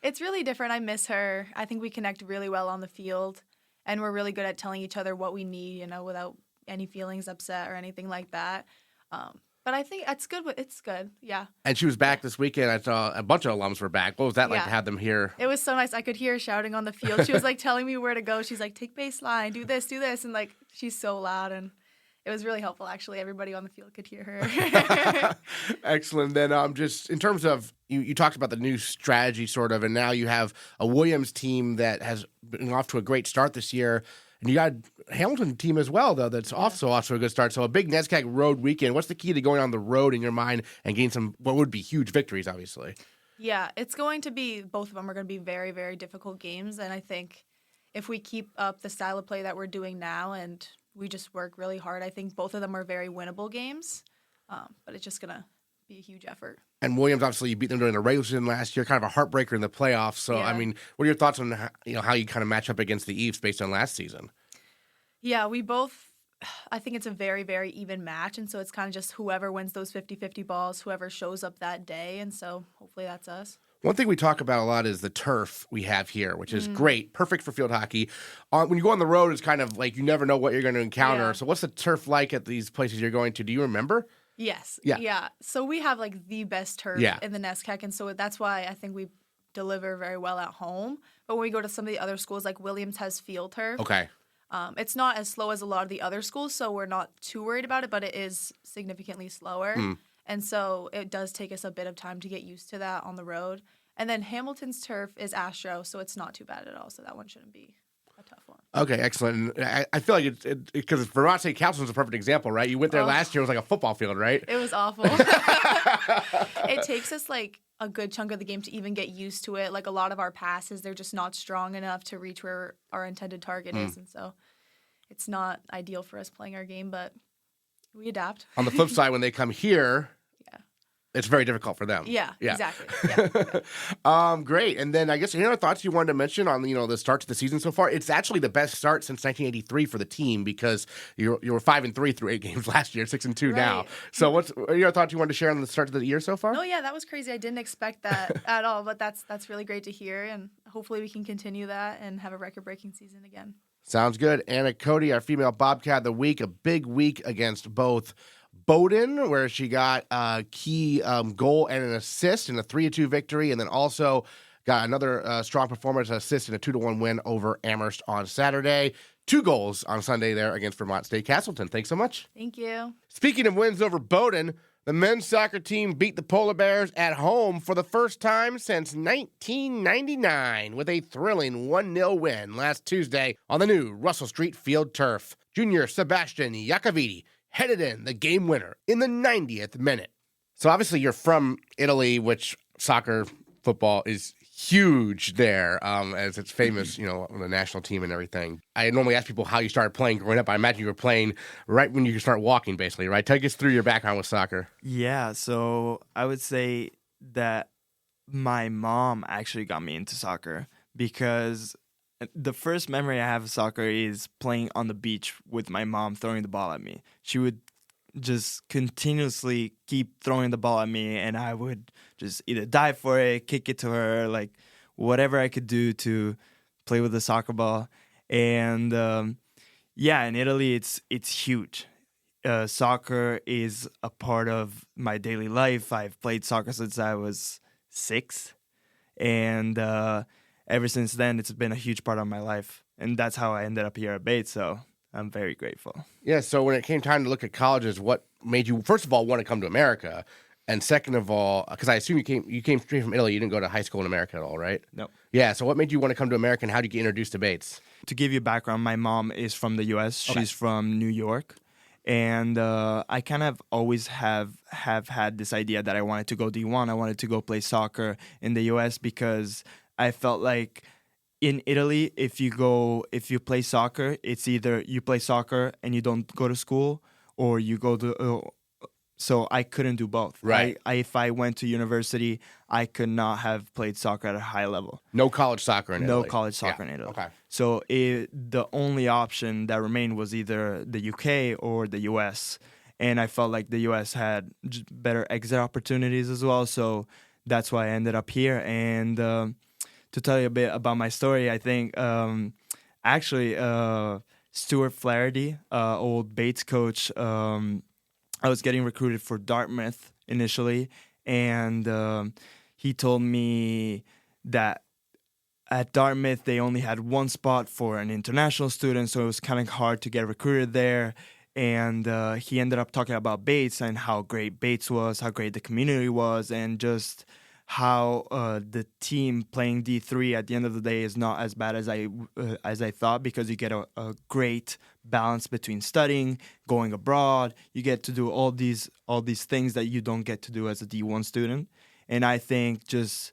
It's really different. I miss her. I think we connect really well on the field, and we're really good at telling each other what we need, without any feelings upset or anything like that. But I think it's good. It's good, yeah. And she was back this weekend. I saw a bunch of alums were back. What was that like to have them here? It was so nice. I could hear her shouting on the field. She was telling me where to go. She's like, take baseline, do this, and she's so loud, and it was really helpful, actually. Everybody on the field could hear her. Excellent. Then just in terms of, you talked about the new strategy sort of, and now you have a Williams team that has been off to a great start this year. And you got a Hamilton team as well, though, that's also off to a good start. So a big NESCAC road weekend. What's the key to going on the road in your mind and getting some, what would be huge victories, obviously? Yeah, it's going to be, both of them are going to be very, very difficult games. And I think if we keep up the style of play that we're doing now and we just work really hard, I think both of them are very winnable games, but it's just going to be a huge effort. And Williams, obviously, you beat them during the regular season last year, kind of a heartbreaker in the playoffs. So, yeah. I mean, what are your thoughts on how you kind of match up against the Eves based on last season? Yeah, I think it's a very, very even match, and so it's kind of just whoever wins those 50-50 balls, whoever shows up that day, and so hopefully that's us. One thing we talk about a lot is the turf we have here, which is great, perfect for field hockey. When you go on the road, it's kind of like you never know what you're going to encounter. Yeah. So what's the turf like at these places you're going to? Do you remember? Yes. Yeah. So we have the best turf in the NESCAC, and so that's why I think we deliver very well at home. But when we go to some of the other schools, like Williams has field turf. Okay. It's not as slow as a lot of the other schools, so we're not too worried about it, but it is significantly slower. And so it does take us a bit of time to get used to that on the road. And then Hamilton's turf is Astro, so it's not too bad at all. So that one shouldn't be a tough one. Okay, excellent. I feel like because Vermont State Council is a perfect example, right? You went there last year, it was like a football field, right? It was awful. It takes us a good chunk of the game to even get used to it. A lot of our passes, they're just not strong enough to reach where our intended target is. And so it's not ideal for us playing our game, but we adapt. On the flip side, when they come here, it's very difficult for them. Yeah. Exactly. Yeah. Great. And then I guess any other thoughts you wanted to mention on the start to the season so far? It's actually the best start since 1983 for the team because you were 5-3 through 8 games last year, 6-2 now. So what are your thoughts you wanted to share on the start of the year so far? Oh yeah, that was crazy. I didn't expect that at all, but that's really great to hear, and hopefully we can continue that and have a record-breaking season again. Sounds good. Iacovitti, our female Bobcat of the week, a big week against both Bowdoin, where she got a key goal and an assist in a 3-2 victory, and then also got another strong performance, an assist in a 2-1 win over Amherst on Saturday. 2 goals on Sunday there against Vermont State Castleton. Thanks so much. Thank you. Speaking of wins over Bowdoin, the men's soccer team beat the Polar Bears at home for the first time since 1999 with a thrilling 1-0 win last Tuesday on the new Russell Street Field turf. Junior Sebastian Iacovitti headed in the game winner in the 90th minute. So obviously you're from Italy, which soccer, football is huge there, as it's famous, on the national team and everything. I normally ask people how you started playing growing up. I imagine you were playing right when you start walking, basically, right? Take us through your background with soccer. Yeah, so I would say that my mom actually got me into soccer because the first memory I have of soccer is playing on the beach with my mom throwing the ball at me. She would just continuously keep throwing the ball at me, and I would just either dive for it, kick it to her, whatever I could do to play with the soccer ball. And in Italy, it's huge. Soccer is a part of my daily life. I've played soccer since I was 6, and ever since then, it's been a huge part of my life. And that's how I ended up here at Bates. So I'm very grateful. Yeah. So when it came time to look at colleges, what made you, first of all, want to come to America? And second of all, because I assume you came straight from Italy, you didn't go to high school in America at all, right? No. Yeah. So what made you want to come to America, and how did you get introduced to Bates? To give you background, my mom is from the U.S. Okay. She's from New York. And I kind of always have had this idea that I wanted to go D1. I wanted to go play soccer in the U.S. because I felt like in Italy, if you play soccer, it's either you play soccer and you don't go to school, or you go to... So I couldn't do both. Right. If I went to university, I could not have played soccer at a high level. No college soccer in Italy. No college soccer in Italy. Okay. So the only option that remained was either the UK or the US. And I felt like the US had better exit opportunities as well. So that's why I ended up here. And to tell you a bit about my story, I think Stuart Flaherty, old Bates coach, I was getting recruited for Dartmouth initially, and he told me that at Dartmouth they only had one spot for an international student, so it was kind of hard to get recruited there. And he ended up talking about Bates and how great Bates was, how great the community was, and just how the team playing D3 at the end of the day is not as bad as I thought, because you get a great balance between studying, going abroad. You get to do all these things that you don't get to do as a D1 student. And I think just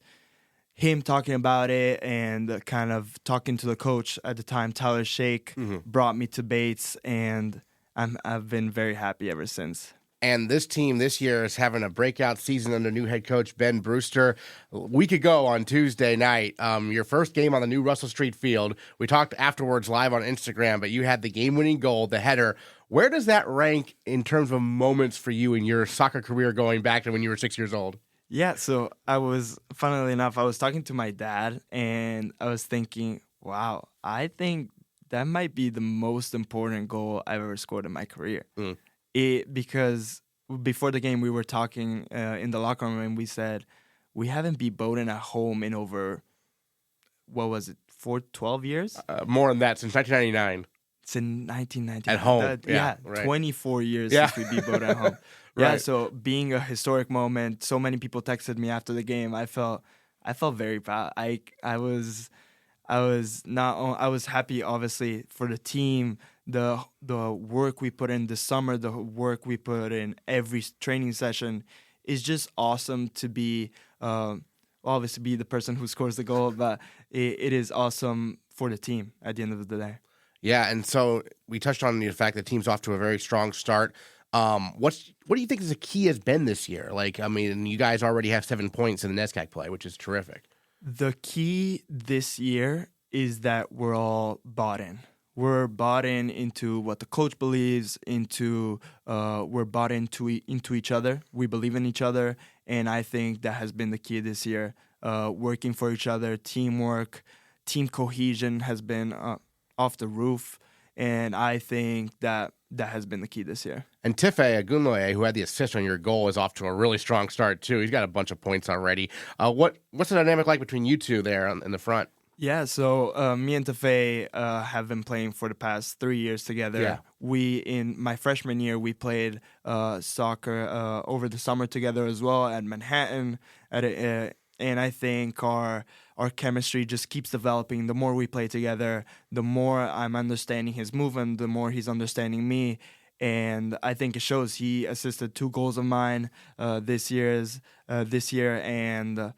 him talking about it and kind of talking to the coach at the time, Tyler Shake, brought me to Bates, and I've been very happy ever since. And this team this year is having a breakout season under new head coach Ben Brewster. A week ago on Tuesday night, your first game on the new Russell Street field. We talked afterwards live on Instagram, but you had the game-winning goal, the header. Where does that rank in terms of moments for you in your soccer career going back to when you were 6 years old? Yeah, so funnily enough, I was talking to my dad, and I was thinking, wow, I think that might be the most important goal I've ever scored in my career. Because before the game, we were talking in the locker room, and we said, we haven't beat Bowdoin at home in over, 12 years? More than that, since 1999. Since 1999. At home. Right. 24 years since we beat Bowdoin at home. Right. Yeah, so being a historic moment, so many people texted me after the game. I felt very proud. I was happy, obviously, for the team, the work we put in this summer, the work we put in every training session is just awesome to be, obviously be the person who scores the goal, but it is awesome for the team at the end of the day. Yeah, and so we touched on the fact that the team's off to a very strong start. What do you think the key has been this year? You guys already have 7 points in the NESCAC play, which is terrific. The key this year is that we're all bought in. We're bought into what the coach believes, we're bought into each other. We believe in each other, and I think that has been the key this year. Working for each other, teamwork, team cohesion has been off the roof, and I think that has been the key this year. And Tife Agunloye, who had the assist on your goal, is off to a really strong start, too. He's got a bunch of points already. What's the dynamic like between you two there in the front? Yeah, so me and Tife have been playing for the past 3 years together. Yeah. In my freshman year, we played soccer over the summer together as well at Manhattan. And I think our chemistry just keeps developing. The more we play together, the more I'm understanding his movement, the more he's understanding me. And I think it shows. He assisted 2 goals of mine this year, and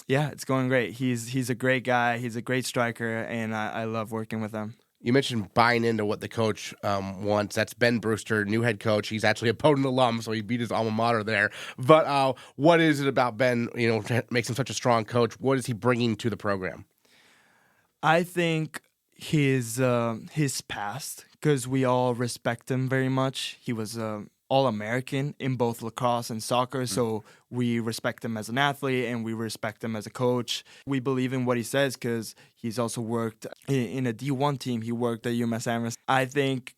yeah, it's going great. He's a great guy. He's a great striker, and I love working with him. You mentioned buying into what the coach wants. That's Ben Brewster, new head coach. He's actually a Bowdoin alum, so he beat his alma mater there. But what is it about Ben, makes him such a strong coach? What is he bringing to the program? I think his past, because we all respect him very much. He was All-American in both lacrosse and soccer, so we respect him as an athlete and we respect him as a coach. We believe in what he says because he's also worked in a D1 team. He worked at UMass Amherst. I think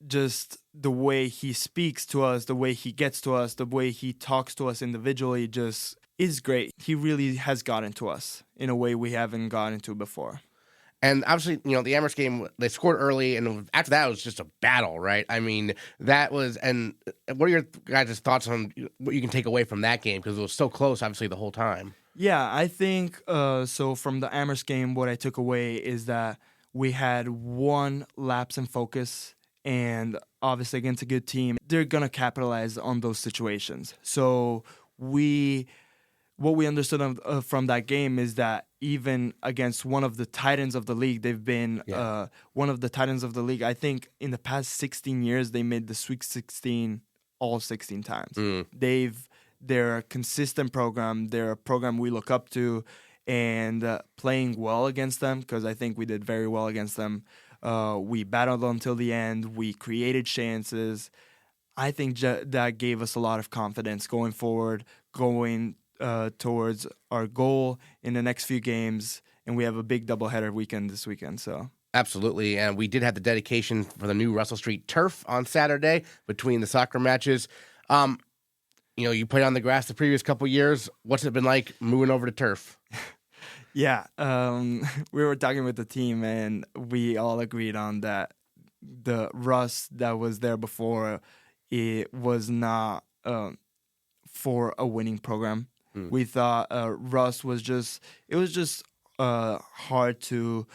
just the way he speaks to us, the way he gets to us, the way he talks to us individually, just is great. He really has gotten to us in a way we haven't gotten to before. And obviously, the Amherst game, they scored early, and after that, it was just a battle, right? I mean, that was. And what are your guys' thoughts on what you can take away from that game? Because it was so close, obviously, the whole time. Yeah, I think so. From the Amherst game, what I took away is that we had one lapse in focus, and obviously against a good team, they're gonna capitalize on those situations. So what we understood from that game is that even against one of the titans of the league, they've been one of the titans of the league. I think in the past 16 years, they made the Sweet 16 all 16 times. They're a consistent program. They're a program we look up to, and playing well against them, because I think we did very well against them. We battled until the end. We created chances. I think that gave us a lot of confidence going forward, going towards our goal in the next few games, and we have a big doubleheader weekend this weekend. So absolutely, and we did have the dedication for the new Russell Street turf on Saturday between the soccer matches. You played on the grass the previous couple years. What's it been like moving over to turf? Yeah, we were talking with the team, and we all agreed on that the rust that was there before, it was not for a winning program. We thought rust was just hard to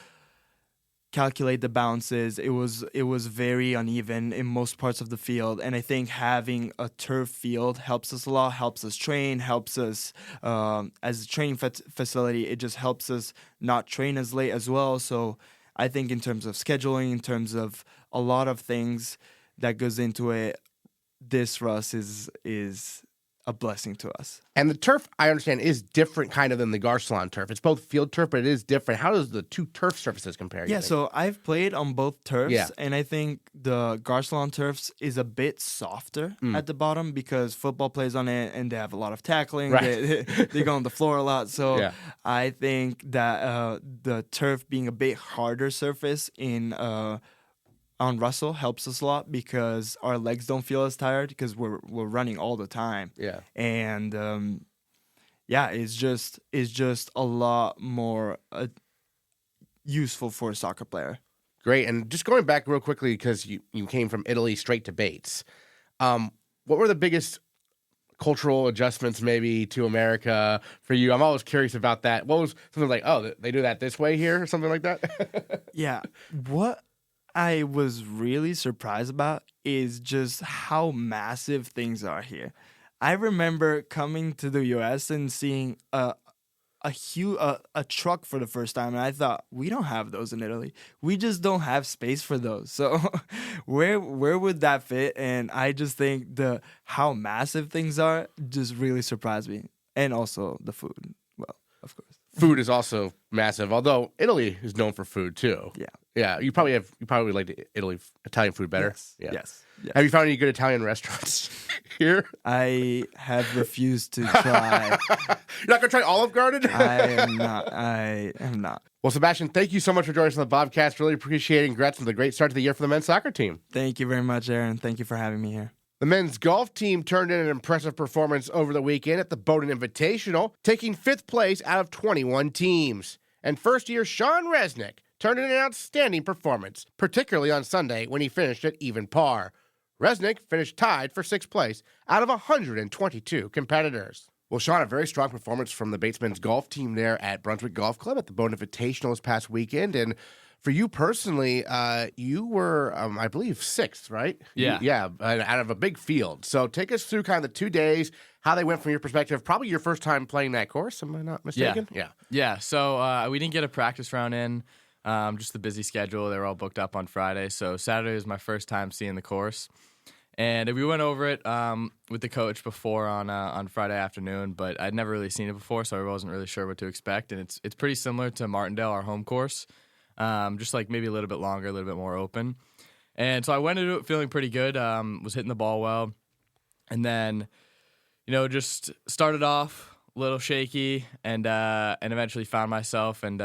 calculate the bounces. It was very uneven in most parts of the field, and I think having a turf field helps us a lot, helps us train, helps us as a training facility. It just helps us not train as late as well. So I think in terms of scheduling, in terms of a lot of things that goes into it, this rust is a blessing to us. And the turf, I understand, is different kind of than the Garcelon turf. It's both field turf, but it is different. How does the two turf surfaces compare? Yeah, so I've played on both turfs, and I think the Garcelon turfs is a bit softer at the bottom because football plays on it, and they have a lot of tackling. Right. They go on the floor a lot. So I think that the turf being a bit harder surface on Russell helps us a lot because our legs don't feel as tired because we're running all the time. Yeah. And it's just a lot more useful for a soccer player. Great. And just going back real quickly, because you came from Italy straight to Bates, what were the biggest cultural adjustments maybe to America for you? I'm always curious about that. What was something like, oh, they do that this way here or something like that? Yeah. What I was really surprised about is just how massive things are here. I remember coming to the U.S. and seeing a truck for the first time, and I thought, we don't have those in Italy. We just don't have space for those. So where would that fit? And I just think how massive things are just really surprised me, and also the food. Well, of course. Food is also massive, although Italy is known for food too. Yeah. You probably like Italian food better. Yes. Have you found any good Italian restaurants here? I have refused to try. You're not gonna try Olive Garden? I am not. Well, Sebastian, thank you so much for joining us on the Bobcast. Really appreciate it. Congrats on the great start to the year for the men's soccer team. Thank you very much, Aaron. Thank you for having me here. The men's golf team turned in an impressive performance over the weekend at the Bowdoin Invitational, taking 5th place out of 21 teams. And first-year Sean Resnick turned in an outstanding performance, particularly on Sunday when he finished at even par. Resnick finished tied for 6th place out of 122 competitors. Well, Sean, a very strong performance from the Bates men's golf team there at Brunswick Golf Club at the Bowdoin Invitational this past weekend. And for you personally, you were, I believe, 6th, right? Yeah. Out of a big field. So take us through kind of the 2 days, how they went from your perspective. Probably your first time playing that course, am I not mistaken? Yeah, so we didn't get a practice round in, just the busy schedule. They were all booked up on Friday. So Saturday was my first time seeing the course. And we went over it with the coach before on Friday afternoon, but I'd never really seen it before, so I wasn't really sure what to expect. And it's pretty similar to Martindale, our home course. Just like maybe a little bit longer, a little bit more open. And so I went into it feeling pretty good, was hitting the ball well. And then, just started off a little shaky and eventually found myself and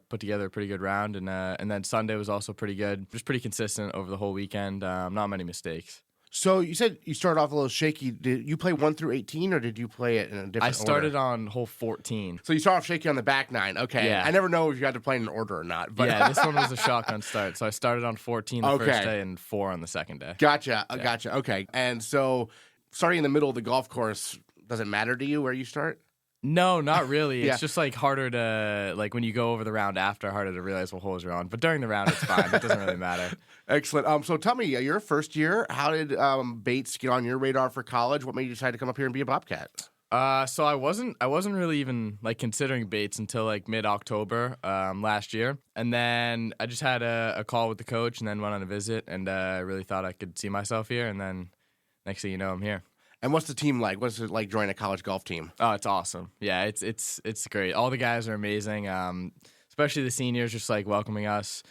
put together a pretty good round. And then Sunday was also pretty good, just pretty consistent over the whole weekend, not many mistakes. So you said you started off a little shaky. Did you play 1 through 18, or did you play it in a different order? I started on hole 14. So you start off shaky on the back 9. Okay. Yeah. I never know if you had to play in an order or not. But Yeah, this one was a shotgun start. So I started on 14 the first day and 4 on the second day. Gotcha. Gotcha. Okay. And so starting in the middle of the golf course, does it matter to you where you start? No, not really. Yeah. It's just like harder to, like when you go over the round after, harder to realize what holes you're on. But during the round, it's fine. It doesn't really matter. Excellent. So tell me, your first year, how did Bates get on your radar for college? What made you decide to come up here and be a Bobcat? So I wasn't really even like considering Bates until like mid-October last year. And then I just had a call with the coach and then went on a visit, and I really thought I could see myself here. And then next thing you know, I'm here. And what's the team like? What's it like joining a college golf team? Oh, it's awesome. Yeah, it's great. All the guys are amazing, especially the seniors, just like welcoming us.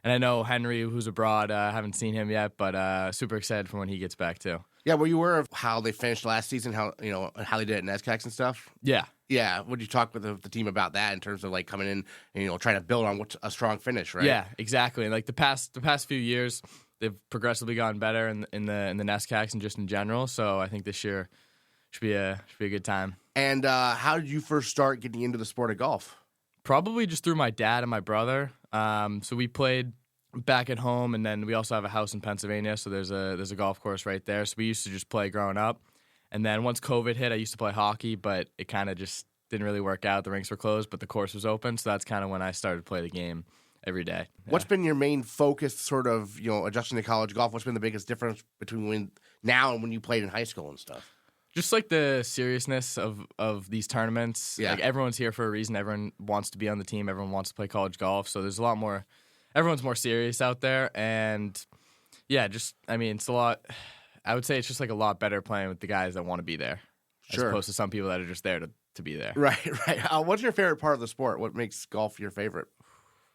And I know Henry, who's abroad, I haven't seen him yet, but super excited for when he gets back too. Yeah, were you aware of how they finished last season? How they did at NESCAC and stuff? Yeah. Yeah. Would you talk with the team about that in terms of like coming in and trying to build on what's a strong finish, right? Yeah, exactly. And like the past few years, they've progressively gotten better in the NESCACs and just in general. So I think this year should be a good time. And how did you first start getting into the sport of golf? Probably just through my dad and my brother. So we played back at home, and then we also have a house in Pennsylvania. So there's a golf course right there. So we used to just play growing up. And then once COVID hit, I used to play hockey, but it kind of just didn't really work out. The rinks were closed, but the course was open. So that's kind of when I started to play the game every day. Yeah. What's been your main focus, sort of, adjusting to college golf? What's been the biggest difference between now and when you played in high school and stuff? Just like the seriousness of these tournaments. Yeah. Like everyone's here for a reason. Everyone wants to be on the team. Everyone wants to play college golf. So there's a lot more. Everyone's more serious out there, and yeah, it's a lot. I would say it's just like a lot better playing with the guys that want to be there, as opposed to some people that are just there to be there. Right. What's your favorite part of the sport? What makes golf your favorite?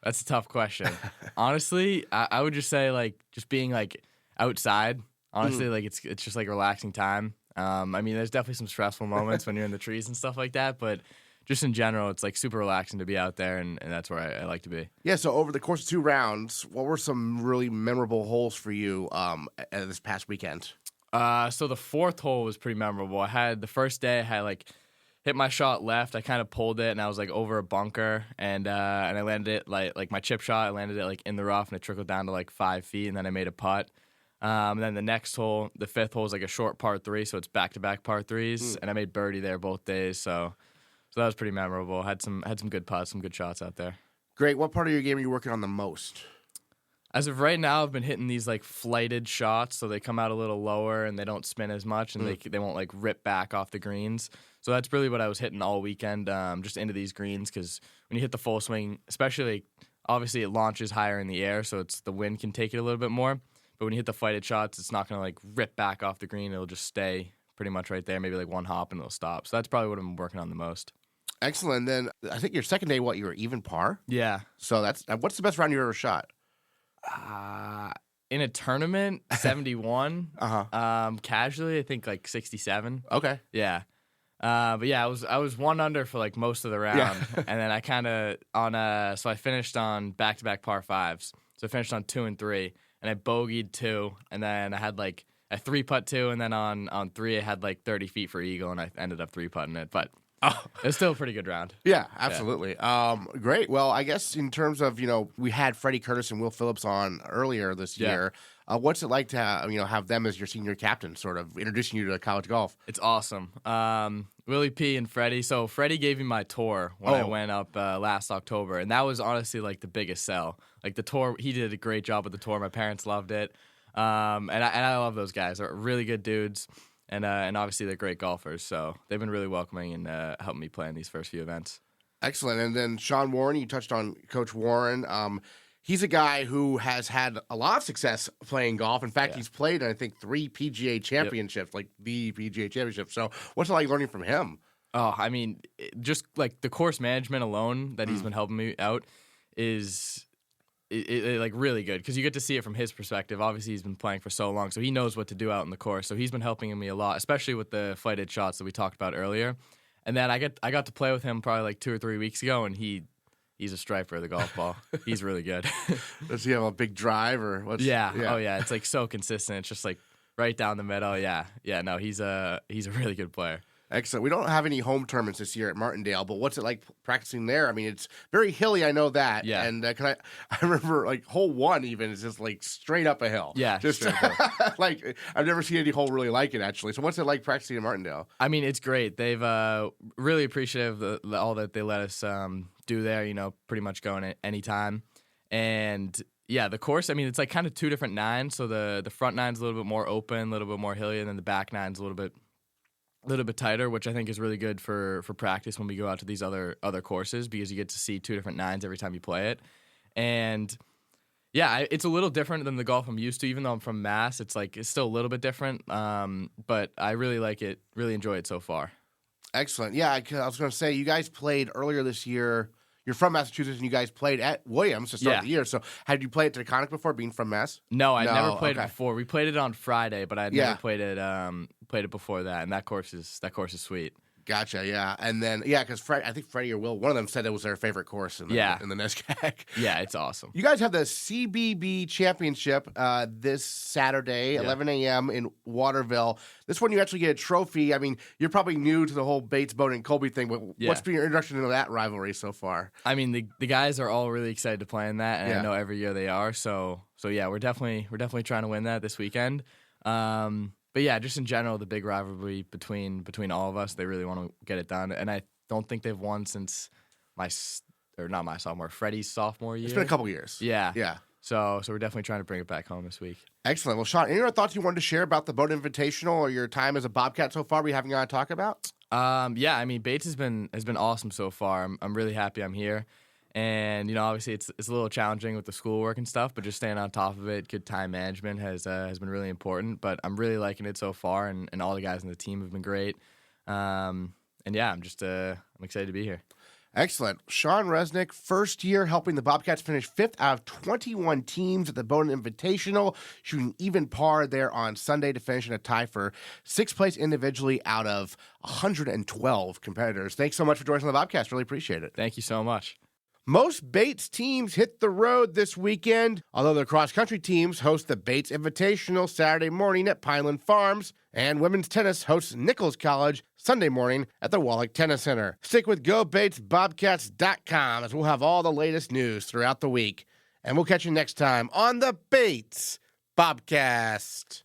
That's a tough question. Honestly, I would just say like just being like outside. Honestly, like it's just like relaxing time. There's definitely some stressful moments when you're in the trees and stuff like that, but just in general, it's like super relaxing to be out there, and that's where I like to be. Yeah, so over the course of 2 rounds, what were some really memorable holes for you this past weekend? So the 4th hole was pretty memorable. The first day, I had like hit my shot left. I kind of pulled it, and I was like over a bunker, and I landed it like my chip shot. I landed it like in the rough, and it trickled down to like 5 feet, and then I made a putt. And then the next hole, the 5th hole, is like a short par 3, so it's back-to-back par 3s, and I made birdie there both days, so that was pretty memorable. Had some good putts, some good shots out there. Great. What part of your game are you working on the most? As of right now, I've been hitting these like flighted shots, so they come out a little lower and they don't spin as much, and they won't like rip back off the greens. So that's really what I was hitting all weekend, just into these greens, because when you hit the full swing, especially obviously it launches higher in the air, so it's the wind can take it a little bit more. But when you hit the flighted shots, it's not going to like rip back off the green. It'll just stay pretty much right there, maybe like one hop, and it'll stop. So that's probably what I'm working on the most. Excellent. Then I think your second day, you were even par? Yeah. So what's the best round you ever shot? In a tournament, 71. Casually, I think like 67. Okay. Yeah. But yeah, I was 1 under for like most of the round, and then I kind of so I finished on back-to-back par 5s. So I finished on 2 and 3, and I bogeyed 2, and then I had like a 3-putt 2, and then on 3 I had like 30 feet for eagle, and I ended up 3-putting it, but. It was still a pretty good round. Yeah, absolutely. Yeah. Great. Well, I guess in terms of, we had Freddie Curtis and Will Phillips on earlier this year. What's it like to have them as your senior captain, sort of introducing you to college golf? It's awesome. Willie P and Freddie. So Freddie gave me my tour when I went up last October, and that was honestly like the biggest sell. Like the tour, he did a great job with the tour. My parents loved it, and I love those guys. They're really good dudes. And obviously they're great golfers, so they've been really welcoming and helping me play in these first few events. Excellent. And then Sean Warren, you touched on Coach Warren. He's a guy who has had a lot of success playing golf. In fact, he's played, I think, 3 PGA championships, like the PGA championship. So what's it like learning from him? Oh, just like the course management alone that he's been helping me out is like really good, because you get to see it from his perspective. Obviously, he's been playing for so long, so he knows what to do out in the course. So he's been helping me a lot, especially with the flighted shots that we talked about earlier. And then I got to play with him probably like 2 or 3 weeks ago, and he's a striper of the golf ball. He's really good. Does he have a big drive or what's? Yeah. Oh yeah, it's like so consistent. It's just like right down the middle. Yeah. No, he's a really good player. Excellent. We don't have any home tournaments this year at Martindale, but what's it like practicing there? I mean, it's very hilly. I know that. Yeah. And I remember like hole 1 even is just like straight up a hill. Yeah. Just like I've never seen any hole really like it actually. So what's it like practicing in Martindale? I mean, it's great. They've really appreciative of all that they let us do there. Pretty much going at any time. And yeah, the course. I mean, it's like kind of 2 different nines. So the front nine's a little bit more open, a little bit more hilly, and then the back nine's a little bit tighter, which I think is really good for practice when we go out to these other courses, because you get to see 2 different nines every time you play it. And yeah, it's a little different than the golf I'm used to. Even though I'm from Mass, it's still a little bit different. But I really like it, really enjoy it so far. Excellent. Yeah, I was going to say, you guys played earlier this year. You're from Massachusetts, and you guys played at Williams to start the year. So had you played at Taconic before, being from Mass? No, I'd never played it before. We played it on Friday, but I'd never played it before that. And that course is sweet. Gotcha, yeah. And then, because I think Freddie or Will, one of them said it was their favorite course in the NESCAC. Yeah, it's awesome. You guys have the CBB Championship this Saturday, 11 a.m. in Waterville. This one, you actually get a trophy. I mean, you're probably new to the whole Bates, Bowdoin, and Colby thing, but what's been your introduction into that rivalry so far? I mean, the guys are all really excited to play in that, and I know every year they are. So yeah, we're definitely trying to win that this weekend. But yeah, just in general, the big rivalry between all of us, they really want to get it done. And I don't think they've won since not my sophomore, Freddie's sophomore year. It's been a couple years. Yeah. So we're definitely trying to bring it back home this week. Excellent. Well, Sean, any other thoughts you wanted to share about the Bowdoin Invitational or your time as a Bobcat so far we haven't got to talk about? Yeah, I mean, Bates has been awesome so far. I'm really happy I'm here. And, obviously it's a little challenging with the schoolwork and stuff, but just staying on top of it, good time management has been really important. But I'm really liking it so far, and all the guys on the team have been great. And yeah, I'm excited to be here. Excellent. Sean Resnick, first year helping the Bobcats finish 5th out of 21 teams at the Bowdoin Invitational, shooting even par there on Sunday to finish in a tie for 6th place individually out of 112 competitors. Thanks so much for joining us on the Bobcast. Really appreciate it. Thank you so much. Most Bates teams hit the road this weekend, although the cross-country teams host the Bates Invitational Saturday morning at Pineland Farms, and women's tennis hosts Nichols College Sunday morning at the Wallach Tennis Center. Stick with GoBatesBobcats.com as we'll have all the latest news throughout the week. And we'll catch you next time on the Bates Bobcast.